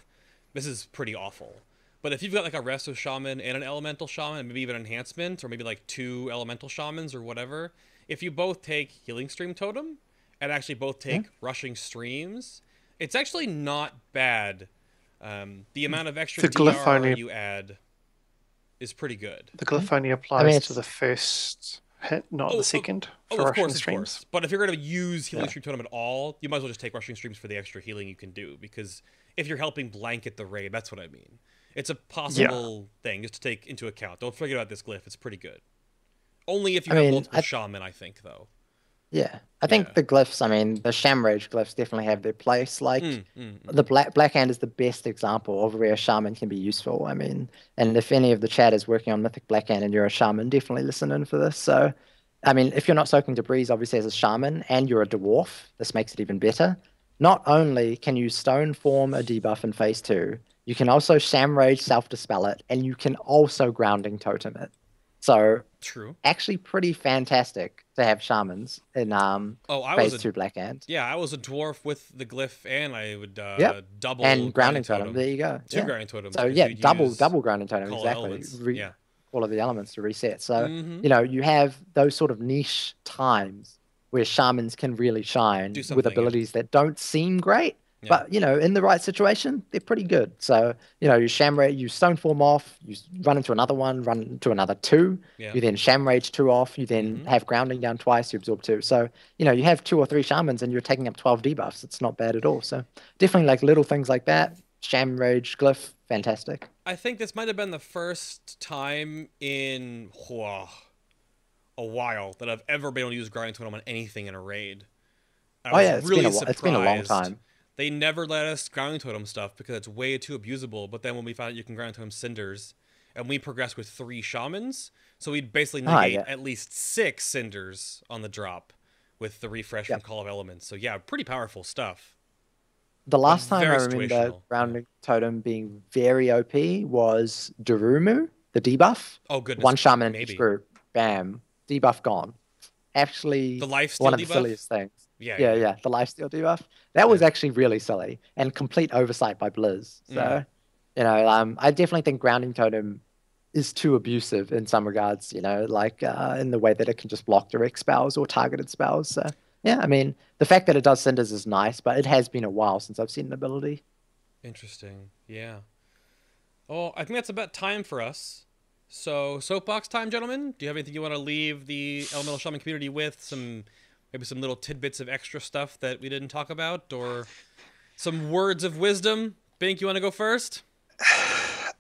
this is pretty awful. But if you've got like a Resto Shaman and an Elemental Shaman, and maybe even an enhancement, or maybe like 2 Elemental Shamans or whatever, if you both take Healing Stream totem, and actually both take Rushing Streams, it's actually not bad. The amount of extra DR you add is pretty good. The glyph only applies to the first hit, not the second. Of course. But if you're going to use Healing Stream Totem at all, you might as well just take Rushing Streams for the extra healing you can do. Because if you're helping blanket the raid, that's what I mean. It's a possible thing just to take into account. Don't forget about this glyph. It's pretty good. Only if you have multiple shaman, I think, though. Yeah, I think the glyphs, I mean, the Shamrage glyphs definitely have their place. Like, the Black Hand is the best example of where a shaman can be useful. I mean, and if any of the chat is working on Mythic Black Hand and you're a shaman, definitely listen in for this. So, I mean, if you're not soaking debris, obviously as a shaman, and you're a dwarf, this makes it even better. Not only can you stone form a debuff in phase 2, you can also sham rage self-dispel it, and you can also grounding totem it. So True. actually pretty fantastic to have shamans in phase 2 Black Ant. Yeah, I was a dwarf with the glyph, and I would double and grounding totem. There you go. Two grounding totems. So yeah, double grounding totem, exactly. Yeah. All of the elements to reset. So you know, you have those sort of niche times where shamans can really shine with abilities that don't seem great, but you know, in the right situation, they're pretty good. So you know, you sham rage, you stone form off, you run into another one, run into another 2. You then sham rage 2 off. You then have grounding down twice. You absorb 2. So you know, you have 2 or 3 shamans, and you're taking up 12 debuffs. It's not bad at all. So definitely like little things like that. Sham rage glyph, fantastic. I think this might have been the first time in a while that I've ever been able to use grounding totem on anything in a raid. It's been a long time. They never let us grounding totem stuff because it's way too abusable. But then when we found out you can grounding totem cinders, and we progressed with 3 shamans, so we'd basically negate at least 6 cinders on the drop with the refresh from Call of Elements. So yeah, pretty powerful stuff. The last time I remember grounding totem being very OP was Darumu, the debuff. Oh goodness! 1 shaman in each group, bam, debuff gone. Actually, the lifesteal one of debuff? the silliest things. Yeah, the lifesteal debuff. That was actually really silly and complete oversight by Blizz. So, you know, I definitely think grounding totem is too abusive in some regards. You know, like in the way that it can just block direct spells or targeted spells. So. Yeah, I mean, the fact that it does cinders is nice, but it has been a while since I've seen an ability. Interesting. Yeah. Oh, I think that's about time for us. So, soapbox time, gentlemen. Do you have anything you want to leave the Elemental Shaman community with? Maybe some little tidbits of extra stuff that we didn't talk about, or some words of wisdom? Bink, you want to go first?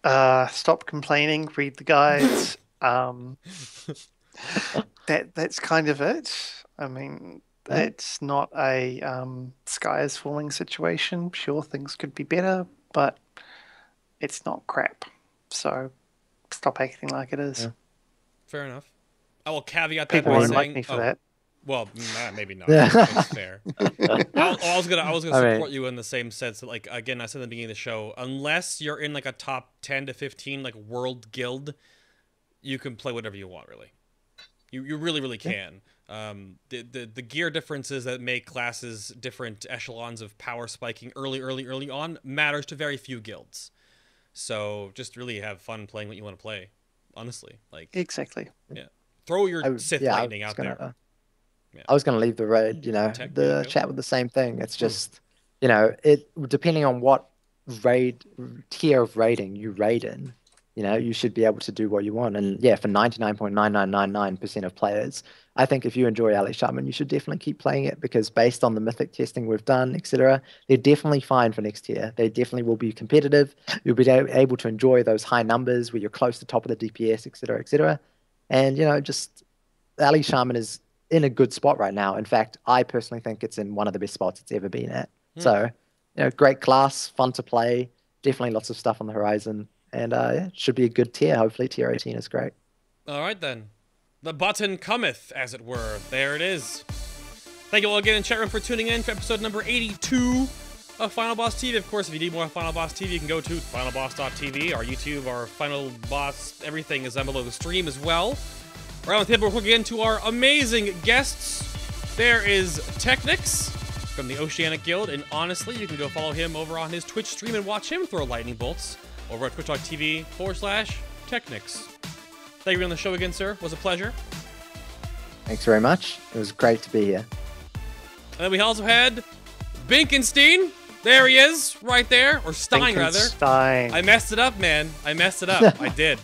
Stop complaining. Read the guides. That's kind of it. I mean. It's not a sky is falling situation. Sure, things could be better, but it's not crap. So stop acting like it is. Yeah. Fair enough. I will caveat that People by won't saying, like me for that. Well, maybe not. That's fair. I was gonna support you in the same sense that, like, again, I said at the beginning of the show, unless you're in like a top 10 to 15 like world guild, you can play whatever you want. Really, you really can. The gear differences that make classes different echelons of power spiking early on matters to very few guilds. So just really have fun playing what you want to play. Honestly, like exactly. Yeah, throw your Sith lightning out there. I was going to leave the raid, you know, the chat with the same thing. It's just, you know, it depending on what tier of raiding you raid in, you know, you should be able to do what you want. And yeah, for 99.9999% of players, I think if you enjoy Ally Shaman, you should definitely keep playing it, because based on the mythic testing we've done, etc., they're definitely fine for next tier. They definitely will be competitive. You'll be able to enjoy those high numbers where you're close to top of the DPS, etc., etc. And, you know, just Ally Shaman is in a good spot right now. In fact, I personally think it's in one of the best spots it's ever been at. So, you know, great class, fun to play, definitely lots of stuff on the horizon, and yeah, should be a good tier. Hopefully tier 18 is great. All right then. The button cometh, as it were. There it is. Thank you all again in chat room for tuning in for episode number 82 of Final Boss TV. Of course, if you need more Final Boss TV, you can go to FinalBoss.tv. Our YouTube, our Final Boss, everything is down below the stream as well. Around the table, we're looking into our amazing guests. There is Tekniqz from the Oceanic Guild, and honestly, you can go follow him over on his Twitch stream and watch him throw lightning bolts over at twitch.tv/Tekniqz. Thank you for being on the show again, sir. It was a pleasure. Thanks very much. It was great to be here. And then we also had Binkenstein. There he is, right there. Or Stein, rather. Stein. I messed it up, man. I messed it up. I did.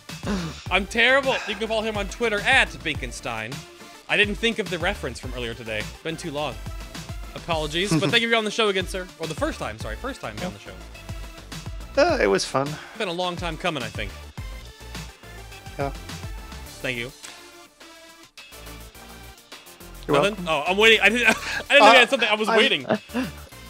I'm terrible. You can follow him on Twitter at Binkenstein. I didn't think of the reference from earlier today. It's been too long. Apologies. But thank you for being on the show again, sir. Or the first time, sorry. First time being on the show. It was fun. It's been a long time coming, I think. Yeah. Thank you. You're welcome. Oh, I'm waiting. I didn't know you had something. I was waiting.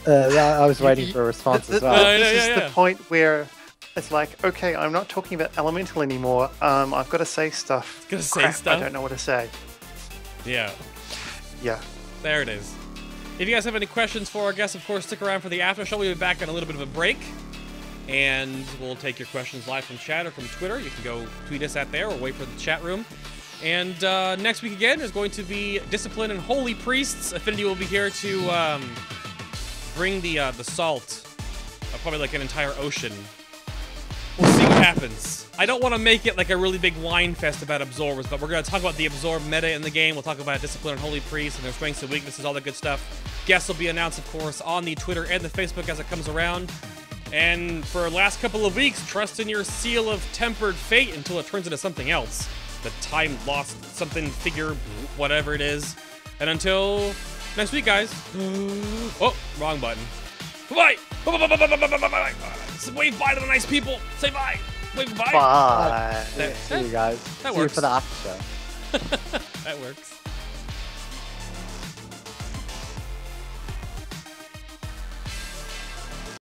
Yeah, I was waiting for a response as well. This is the point where it's like, okay, I'm not talking about Elemental anymore. I've got to say stuff. I don't know what to say. Yeah. Yeah. There it is. If you guys have any questions for our guests, of course, stick around for the after show. We'll be back on a little bit of a break. And we'll take your questions live from chat or from Twitter. You can go tweet us at there or wait for the chat room. And next week again is going to be Discipline and Holy Priests. Affinity will be here to bring the salt, probably like an entire ocean. We'll see what happens. I don't want to make it like a really big wine fest about absorbers, but we're going to talk about the absorb meta in the game. We'll talk about Discipline and Holy Priests and their strengths and weaknesses, all that good stuff. Guests will be announced, of course, on the Twitter and the Facebook as it comes around. And for the last couple of weeks, trust in your seal of tempered fate until it turns into something else. The time lost something figure, whatever it is. And until next week, guys. Oh, wrong button. Bye-bye! Bye-bye! Wave bye to the nice people. Say bye. Wave bye. Bye. See you guys. That See works. you for the after show. That works.